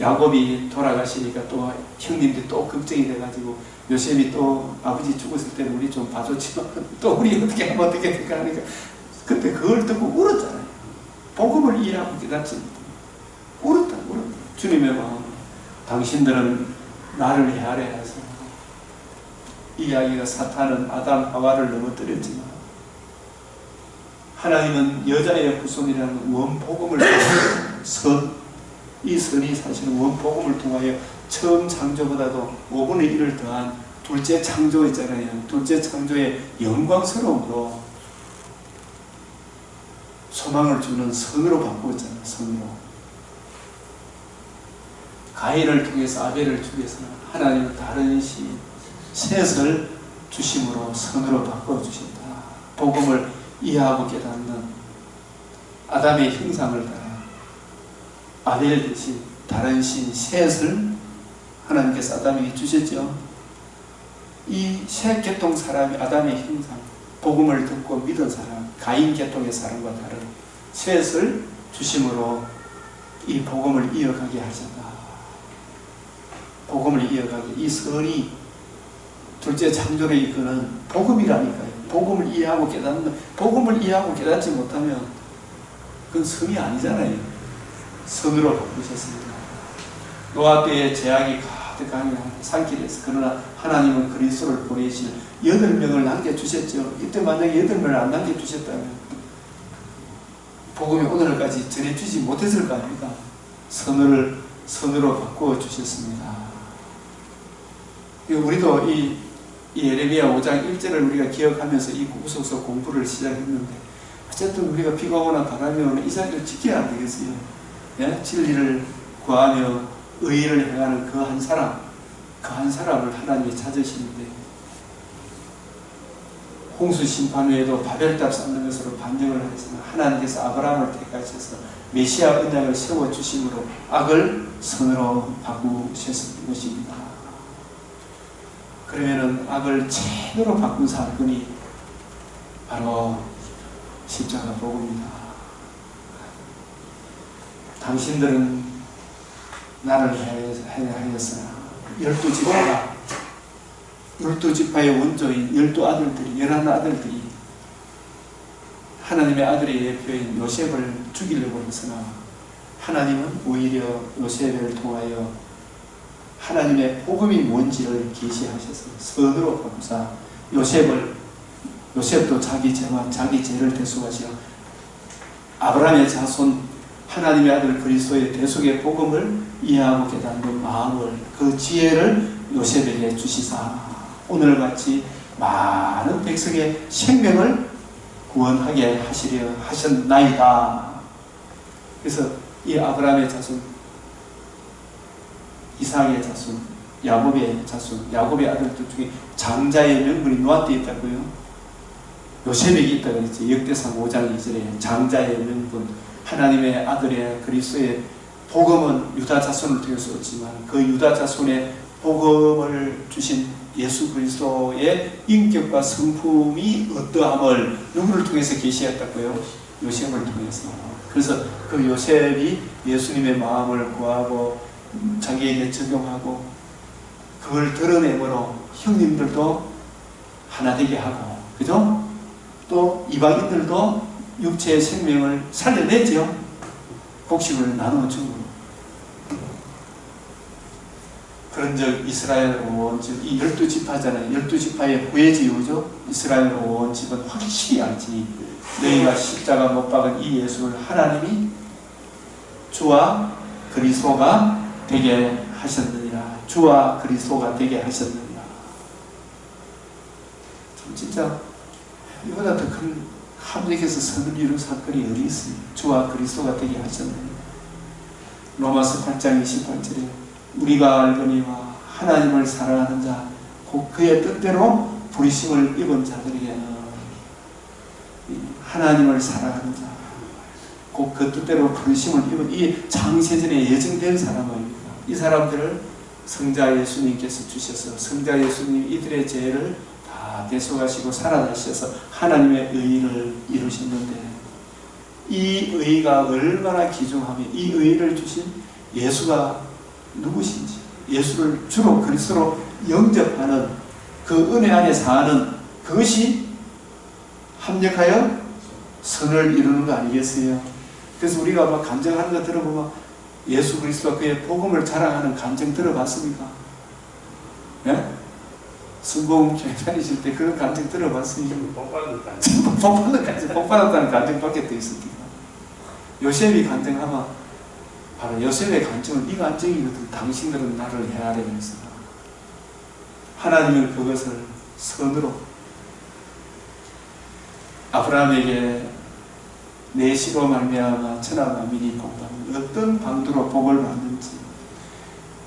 야곱이 돌아가시니까 또 형님들이 또 걱정이 돼가지고, 요셉이 또 아버지 죽었을 때는 우리 좀 봐줬지만 또 우리 어떻게 하면 어떻게 될까 하니까, 그때 그걸 듣고 울었잖아요. 복음을 이해하고 깨닫지. 울었다. 주님의 마음, 당신들은 나를 헤아려 해서, 이 이야기가 사탄은 아담 하와를 넘어뜨렸지만 하나님은 여자의 후손이라는 원복음을 통하여 이 선이 사실은 원복음을 통하여 처음 창조보다도 5분의 1을 더한 둘째 창조 있잖아요. 둘째 창조의 영광스러움으로 소망을 주는 선으로 바꾸었잖아요. 선으로. 가인을 통해서 아벨을 죽여서 하나님은 다른 셋을 주심으로 선으로 바꿔주신다. 복음을 이해하고 깨닫는 아담의 형상을 따라 아벨 대신 다른 셋을 하나님께서 아담에게 주셨죠. 이 셋 계통 사람이 아담의 형상, 복음을 듣고 믿은 사람, 가인 계통의 사람과 다른 셋을 주심으로 이 복음을 이어가게 하셨다. 복음을 이어가게, 이 선이 둘째 창조를 이끄는 복음이라니까요. 복음을 이해하고 깨닫는, 복음을 이해하고 깨닫지 못하면 그건 선이 아니잖아요. 선으로 바꾸셨습니다. 노아 때에 재앙이 가득한 산길에서, 그러나 하나님은 그리스도를 보내실 8명을 남겨주셨죠. 이때 만약에 8명을 안 남겨주셨다면 복음이 오늘까지 전해주지 못했을 거 아닙니까? 선으로 바꾸어 주셨습니다. 우리도 이 예레미야 5장 1절을 우리가 기억하면서 이 구속서 공부를 시작했는데, 어쨌든 우리가 비가 오나 바람이 오나 이 자리를 지켜야 안 되겠어요. 예? 진리를 구하며 의의를 행하는 그 한 사람을 하나님이 찾으시는데, 홍수 심판 후에도 바벨탑 쌓는 것으로 반정을 하였으나 하나님께서 아브라함을 택하셔서 메시아 언약을 세워주심으로 악을 선으로 바꾸셨을 것입니다. 그러면은 악을 제대로 바꾼 사건이 바로 십자가 복음입니다. 당신들은 나를 하였으나 12지파의 원조인 11아들들이 하나님의 아들의 대표인 요셉을 죽이려고 했으나 하나님은 오히려 요셉을 통하여 하나님의 복음이 뭔지를 계시하셔서 선으로 바꾸사 요셉도 자기 죄와 자기 죄를 대속하시어 아브라함의 자손 하나님의 아들 그리스도의 대속의 복음을 이해하고 깨닫는 마음을, 그 지혜를 요셉에게 주시사 오늘같이 많은 백성의 생명을 구원하게 하시려 하셨나이다. 그래서 이 아브라함의 자손, 이삭의 자손, 야곱의 자손, 야곱의 아들들 중에 장자의 명분이 누구한테 있다고요? 요셉에게 있다고 그랬지. 역대상 5장 2절에 장자의 명분, 하나님의 아들의 그리스도의 복음은 유다 자손을 통해서 왔지만 그 유다 자손의 복음을 주신 예수 그리스도의 인격과 성품이 어떠함을 누구를 통해서 계시했다고요? 요셉을 통해서. 그래서 그 요셉이 예수님의 마음을 구하고 자기에게 적용하고 그걸 드러내므로 형님들도 하나 되게 하고, 그죠? 또 이방인들도 육체의 생명을 살려내죠. 곡식을 나누어 주고. 그런즉 이스라엘 온 집, 이 12지파잖아요. 12지파의 후예지우죠. 이스라엘 온 집은 확실히 알지. 너희가 십자가 못 박은 이 예수를 하나님이 주와 그리스도가 되게 하셨느니라. 주와 그리스도가 되게 하셨느니라. 참 진짜 이보다 더 큰 합력해서 선을 이룬 사건이 어디 있습니까? 주와 그리스도가 되게 하셨느니라. 로마서 8장 28절에 우리가 알거니와 하나님을 사랑하는 자 곧 그의 뜻대로 부르심을 입은 자들에게는 하나님을 사랑하는 자 곧 그 뜻대로 부르심을 입은 이 창세전에 예정된 사람입니다. 이 사람들을 성자 예수님께서 주셔서 성자 예수님 이들의 죄를 다 대속하시고 살아나셔서 하나님의 의를 이루셨는데 이 의가 얼마나 귀중하며 이 의를 주신 예수가 누구신지 예수를 주로 그리스도로 영접하는 그 은혜 안에 사는 그것이 합력하여 선을 이루는 거 아니겠어요? 그래서 우리가 막 간증하는 거 들어보면 예수 그리스도와 그의 복음을 자랑하는 간증 들어봤습니까? 예? 순봉 교회 다니실 때 그런 간증 들어봤습니까? 복 받았다는 간증밖에 더 있습니까? 요셉이 간증하면 바로 요셉의 간증은 이 간증이거든. 당신들은 나를 헤아리면서 하나님은 그것을 선으로 아브라함에게 내 시로 말미암아 천하 만민이 복받는 어떤 방도로 복을 받는지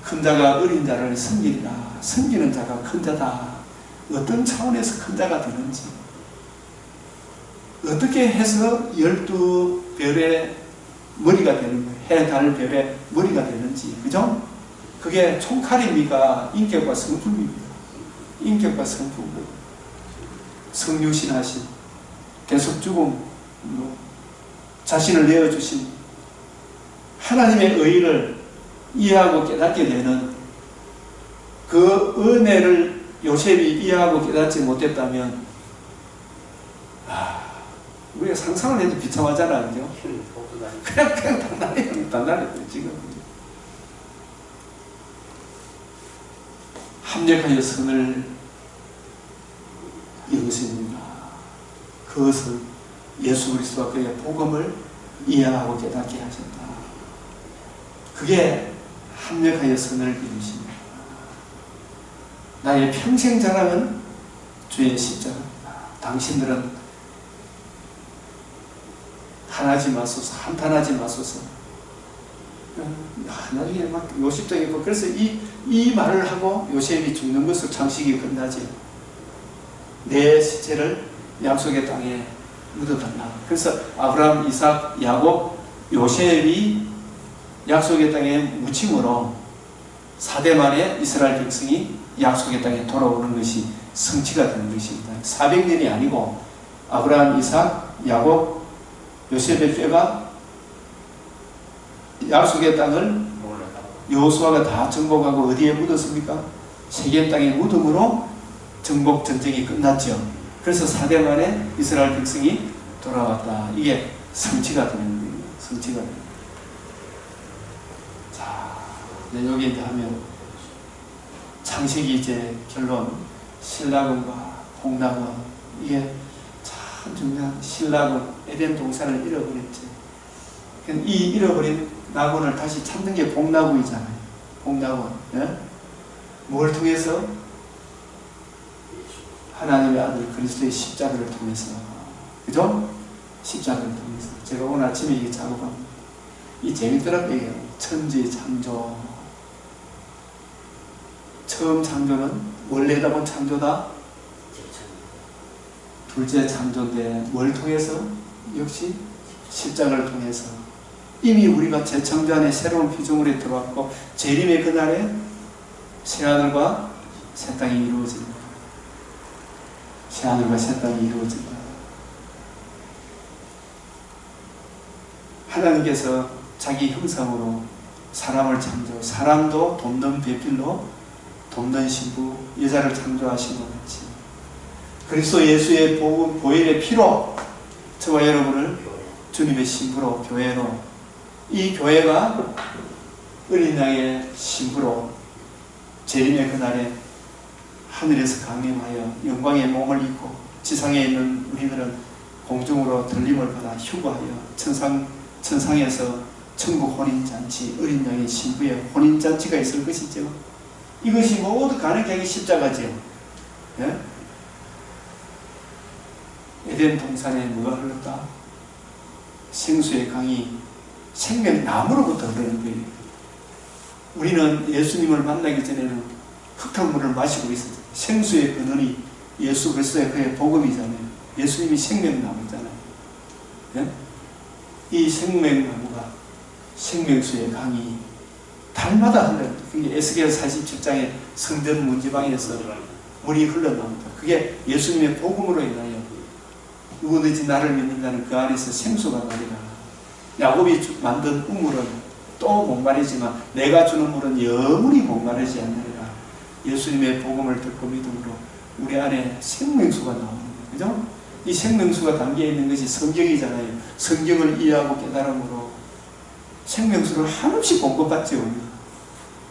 큰 자가 어린 자를 섬기리라. 섬기는 자가 큰 자다. 어떤 차원에서 큰 자가 되는지 어떻게 해서 12별의 머리가 되는 거예요. 해, 달, 별의 머리가 되는지 그죠? 그게 총칼입니까? 인격과 성품입니다. 인격과 성품 성육신하신 계속 죽음 자신을 내어주신 하나님의 의를 이해하고 깨닫게 되는 그 은혜를 요셉이 이해하고 깨닫지 못했다면 우리가 상상을 해도 비참하잖아. 그죠? 그냥 단단해요. 지금 합력하여 선을 이루십니다. 그것을 예수 그리스도와 그의 복음을 이해하고 깨닫게 하셨다. 그게 합력하여 선을 이루십니다. 나의 평생 자랑은 주의 십자가입니다. 당신들은 한하지 마소서, 한탄하지 마소서. 나중에 막 요셉적이고 그래서 이 말을 하고 요셉이 죽는 것으로 장식이 끝나지. 내 시체를 약속의 땅에 묻어달라. 그래서 아브라함, 이삭, 야곱, 요셉이 약속의 땅에 묻힘으로 4대 만에 이스라엘 백성이 약속의 땅에 돌아오는 것이 성취가 되는 것입니다. 400년이 아니고 아브라함, 이삭, 야곱, 요셉의 뼈가 약속의 땅을 여호수아가 다 정복하고 어디에 묻었습니까? 세겜 땅에 묻음으로 정복 전쟁이 끝났죠. 그래서 4대 만에 이스라엘 백성이 돌아왔다. 이게 성취가 되는 거예요. 성취가 되는 거예요. 자, 여기 이제 하면 창세기 이제 결론 신라곤과 홍락원 이게 참 중요한 신라곤 에덴 동산을 잃어버렸지. 이 잃어버린 낙원을 다시 찾는 게 복나무이잖아요. 복나무. 예? 뭘 통해서? 하나님의 아들 그리스도의 십자가를 통해서. 그죠? 십자가를 통해서. 제가 오늘 아침에 이게 작업합니다. 이 재밌더라고요. 천지 창조. 처음 창조는 원래다 본 창조다. 둘째 창조인데 뭘 통해서? 역시 십자가를 통해서. 이미 우리가 재창조 안에 새로운 피조물이 들어왔고 재림의 그날에 새하늘과 새 땅이 이루어진다. 새하늘과 새 땅이 이루어진다. 하나님께서 자기 형상으로 사람을 창조, 사람도 돕는 배필로 돕는 신부, 여자를 창조하신 것 같이 그리스도 예수의 복음, 보혈의 피로 저와 여러분을 주님의 신부로, 교회로 이 교회가 어린 양의 신부로 재림의 그날에 하늘에서 강림하여 영광의 몸을 입고 지상에 있는 우리들은 공중으로 들림을 받아 휴거하여 천상에서 천국 혼인잔치, 어린 양의 신부의 혼인잔치가 있을 것이죠. 이것이 모두 가능하게 십자가죠. 예? 에덴 동산에 뭐가 흘렀다? 생수의 강이 생명나무로부터 흐르는 거예요. 우리는 예수님을 만나기 전에는 흙탕물을 마시고 있었죠. 생수의 근원이 예수 그리스도의 그의 복음이잖아요. 예수님이 생명나무잖아요. 예? 이 생명나무가 생명수의 강이 달마다 흘러요. 그게 에스겔 47장의 성전 문지방에서 물이 흘러나옵니다. 그게 예수님의 복음으로 인하여 누구든지 나를 믿는 자는 그 안에서 생수가 나리라. 야곱이 만든 우물은 또 목마르지만 내가 주는 물은 영원히 목마르지 않느니라. 예수님의 복음을 듣고 믿음으로 우리 안에 생명수가 나오는 거예요. 그죠? 이 생명수가 담겨있는 것이 성경이잖아요. 성경을 이해하고 깨달음으로 생명수를 한없이 공급받죠.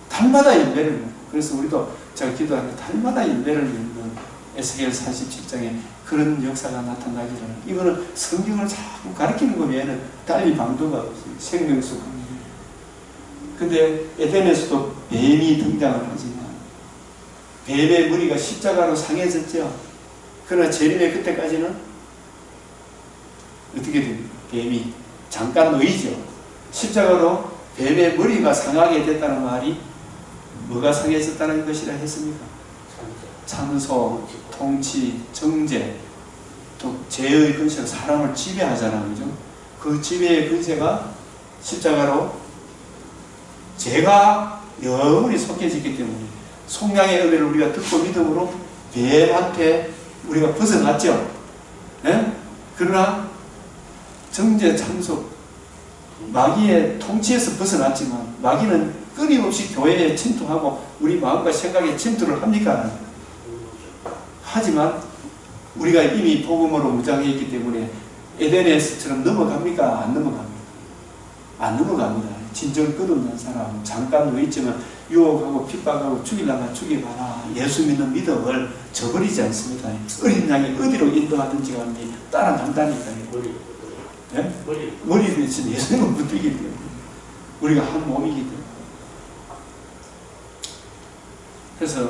달마다 열매를 맺고. 그래서 우리도 제가 기도하는 달마다 열매를 맺는 에스겔 47장에 그런 역사가 나타나기를. 이거는 성경을 자꾸 가르치는 것 외에는 달리 방도가 없어요. 생명수가. 근데 에덴에서도 뱀이 등장을 하지만 뱀의 무리가 십자가로 상해졌죠. 그러나 재림의 그때까지는 어떻게 됩니까? 뱀이 잠깐 놓이죠. 십자가로 뱀의 머리가 상하게 됐다는 말이 뭐가 상해졌다는 것이라 했습니까? 찬소, 통치, 정죄, 또 죄의 근세가 사람을 지배하잖아요. 그죠? 그 지배의 근세가 십자가로 죄가 영원히 속해졌기 때문에 속량의 은혜를 우리가 듣고 믿음으로 뱀한테 우리가 벗어났죠. 네? 그러나 정죄, 참소, 마귀의 통치에서 벗어났지만 마귀는 끊임없이 교회에 침투하고 우리 마음과 생각에 침투를 합니까? 하지만 우리가 이미 복음으로 무장해 있기 때문에 에덴에서처럼 넘어갑니까? 안 넘어갑니까? 안 넘어갑니다. 진정 끝없는 사람, 잠깐 놓였지만 유혹하고 핍박하고 죽이려면 죽여봐라. 예수 믿는 믿음을 저버리지 않습니다. 어린 양이 어디로 인도하든지 간에 따라간다니까요. 네? 머리 대신 예수님은 붙들기 때문에 우리가 한 몸이기 때문에. 그래서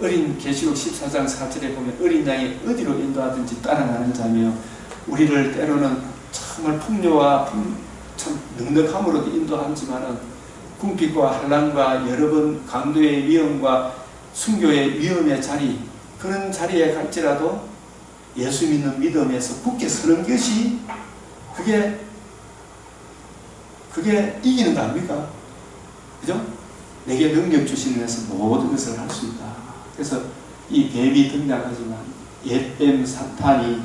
어린 계시록 14장 4절에 보면 어린 양이 어디로 인도하든지 따라가는 자며 우리를 때로는 정말 풍요와 참 넉넉함으로도 인도하지만은 궁핍과 한란과 여러 번 강도의 위험과 순교의 위험의 자리, 그런 자리에 갈지라도 예수 믿는 믿음에서 굳게 서는 것이 그게 이기는 거 아닙니까? 그죠? 내게 능력 주시면서 모든 것을 할 수 있다. 그래서 이 뱀이 등장하지만 옛뱀 사탄이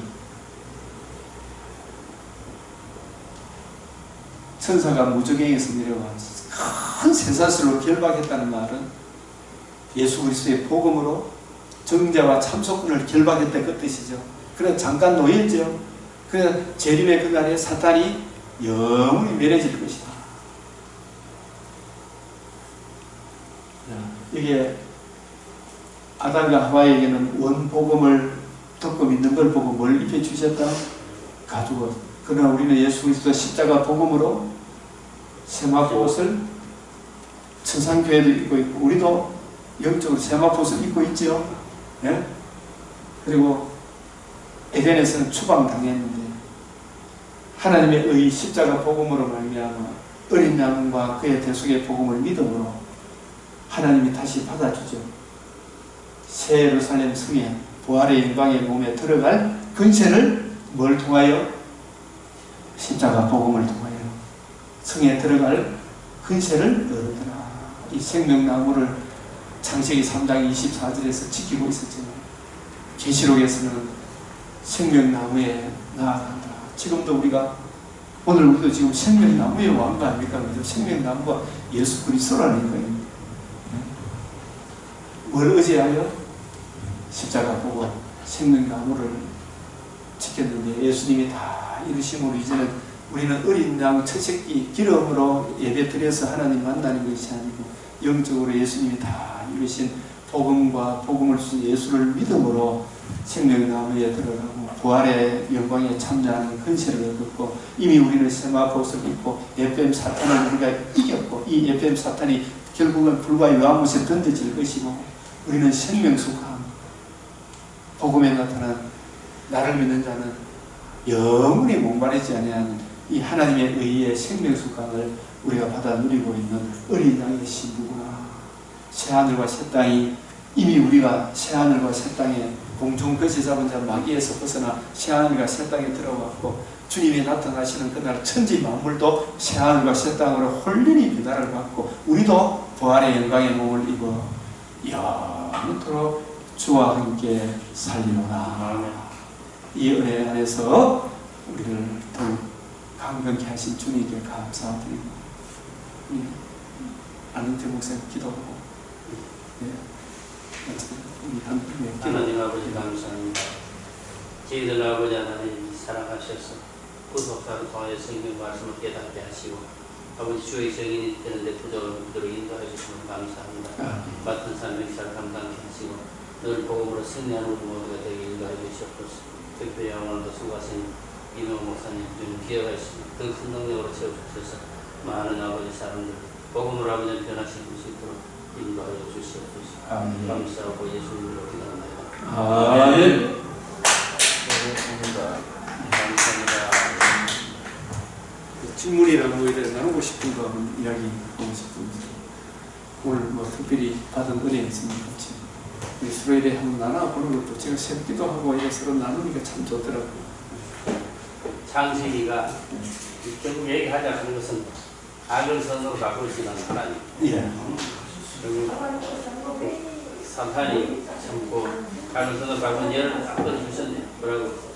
천사가 무저갱에서 내려와 큰 쇠사슬로 결박했다는 말은 예수 그리스도의 복음으로 정죄와 참소권을 결박했다 그 뜻이죠. 그래서 잠깐 놓였죠. 그래서 재림의 그날에 사탄이 영원히 멸해질 것이다. 이게 아담과 하와에게는 원복음을 듣고 믿는 걸 보고 뭘 입혀주셨다? 가죽옷. 그러나 우리는 예수 그리스도 십자가 복음으로 세마포옷을 천상교회도 입고 있고 우리도 영적으로 세마포옷을 입고 있죠. 예? 그리고 에덴에서는 추방당했는데 하나님의 의 십자가 복음으로 말미암아 어린 양과 그의 대속의 복음을 믿음으로 하나님이 다시 받아주죠. 새 예루살렘 성에 부활의 영광의 몸에 들어갈 근세를 뭘 통하여? 십자가 복음을 통하여 성에 들어갈 근세를 얻으라. 이 생명나무를 창세기 3장 24절에서 지키고 있었지만 계시록에서는 생명나무에 나아간다. 지금도 오늘 우리도 지금 생명나무의 왕가 아닙니까? 생명나무가 예수 그리스도라는 거예요. 뭘 의지하여? 십자가 보고 생명나무를 지켰는데 예수님이 다 이루심으로 이제는 우리는 어린 양 첫 새끼 기름으로 예배 드려서 하나님 만나는 것이 아니고 영적으로 예수님이 다 이루신 복음과 복음을 주신 예수를 믿음으로 생명나무에 들어가고 부활의 영광에 참여하는 근세를 얻었고 이미 우리는 세마포옷을 입고 에프엠 사탄을 우리가 이겼고 이 에프엠 사탄이 결국은 불과 요한못에 던져질 것이고 우리는 생명수강 복음에 나타난 나를 믿는 자는 영원히 목마르지 아니하는 이 하나님의 의의 생명수강을 우리가 받아 누리고 있는 어린 양의 신부구나. 새하늘과 새 땅이 이미 우리가 새하늘과 새 땅에 공중 거지 잡은 자 마귀에서 벗어나 새하늘과 새 땅에 들어갔고 주님이 나타나시는 그날 천지 만물도 새하늘과 새 땅으로 홀린히 변화를 받고 우리도 부활의 영광의 몸을 입어 영원토록 주와 함께 살리노라. 이 은혜 안에서 우리를 더욱 강건케 하신 주님께 감사드리고 안은태 목사님 기도하고 하나님 아버지 감사합니다. 저희들 아버지 하나님 사랑하셔서 구속사를 통하여 성경 말씀을 깨닫게 하시고 아버지 주의 정인이 되는데 부족한 그대로 인도해 주시면 감사합니다. 맡은 사명사를 감당케 하시고 늘 복음으로 승리하는 우리 모두가 되게 인도해 주시옵소서. 특별히 오늘도 수고하신 이명 목사님 좀 기억하시고 더 큰 능력으로 채워주셔서 많은 아버지 사람들 복음으로 아버지 변화시킬 수 있도록 인도하여 주시옵소서. 감사하고 예수님으로 기도합니다. 아멘. 감사합니다. 질문이라고 이래 나누고 싶은 거 한번 이야기하고 싶은데 오늘 뭐 특별히 받은 은혜 있습니까? 우리 서로 이래 한번 나눠보는 것도 제가 새기도 하고 이래 서로 나누니까 참 좋더라고요. 창세기가 결국 얘기하자 하는 것은 악을 선으로 바꾸시는 하나님. 예. 그리고 사탄이 참고 악을 선으로 바꾸는 예를 딱 꺼내주셨네. 뭐라고?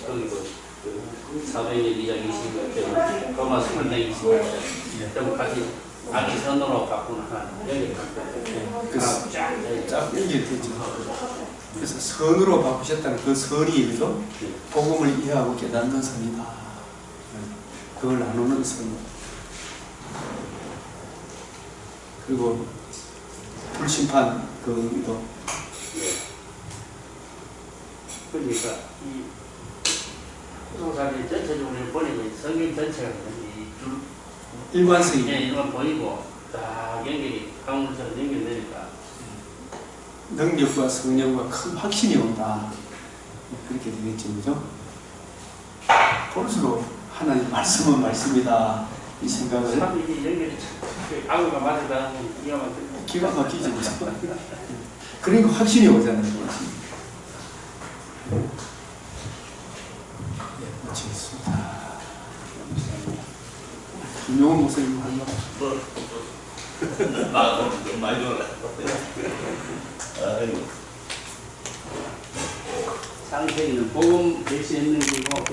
거기 사도행전 2장 20절, 로마서 8장 28절. 그럼 같이 악을 선으로 바꾸는 하나님. 여기 그래서 쫙 연결되죠. 그래서 선으로 바꾸셨다는 그 선이 또 복음을 이해하고 깨닫는 선이다. 그걸 나누는 선. 그리고 불심판 그 의미도. 그러니까 이 구속사를 전체적으로 보내면 성경 전체가 일관성이. 일반 보이고 다 연결이 강물처럼 연결되니까 능력과 성령과 큰 확신이 온다. 그렇게 되겠죠, 그죠? 볼수록 하나님 말씀은 말씀이다. 이 생각을 참 이게 연결이 아무가 맞으다 기가 막히지, 그죠? 그러니까 확신이 오잖아요, 네, 마치겠습니다. 김용훈 목사님 한 말. 많이 좋아라. 아이고. 창세기는 복음 대시 있는 기고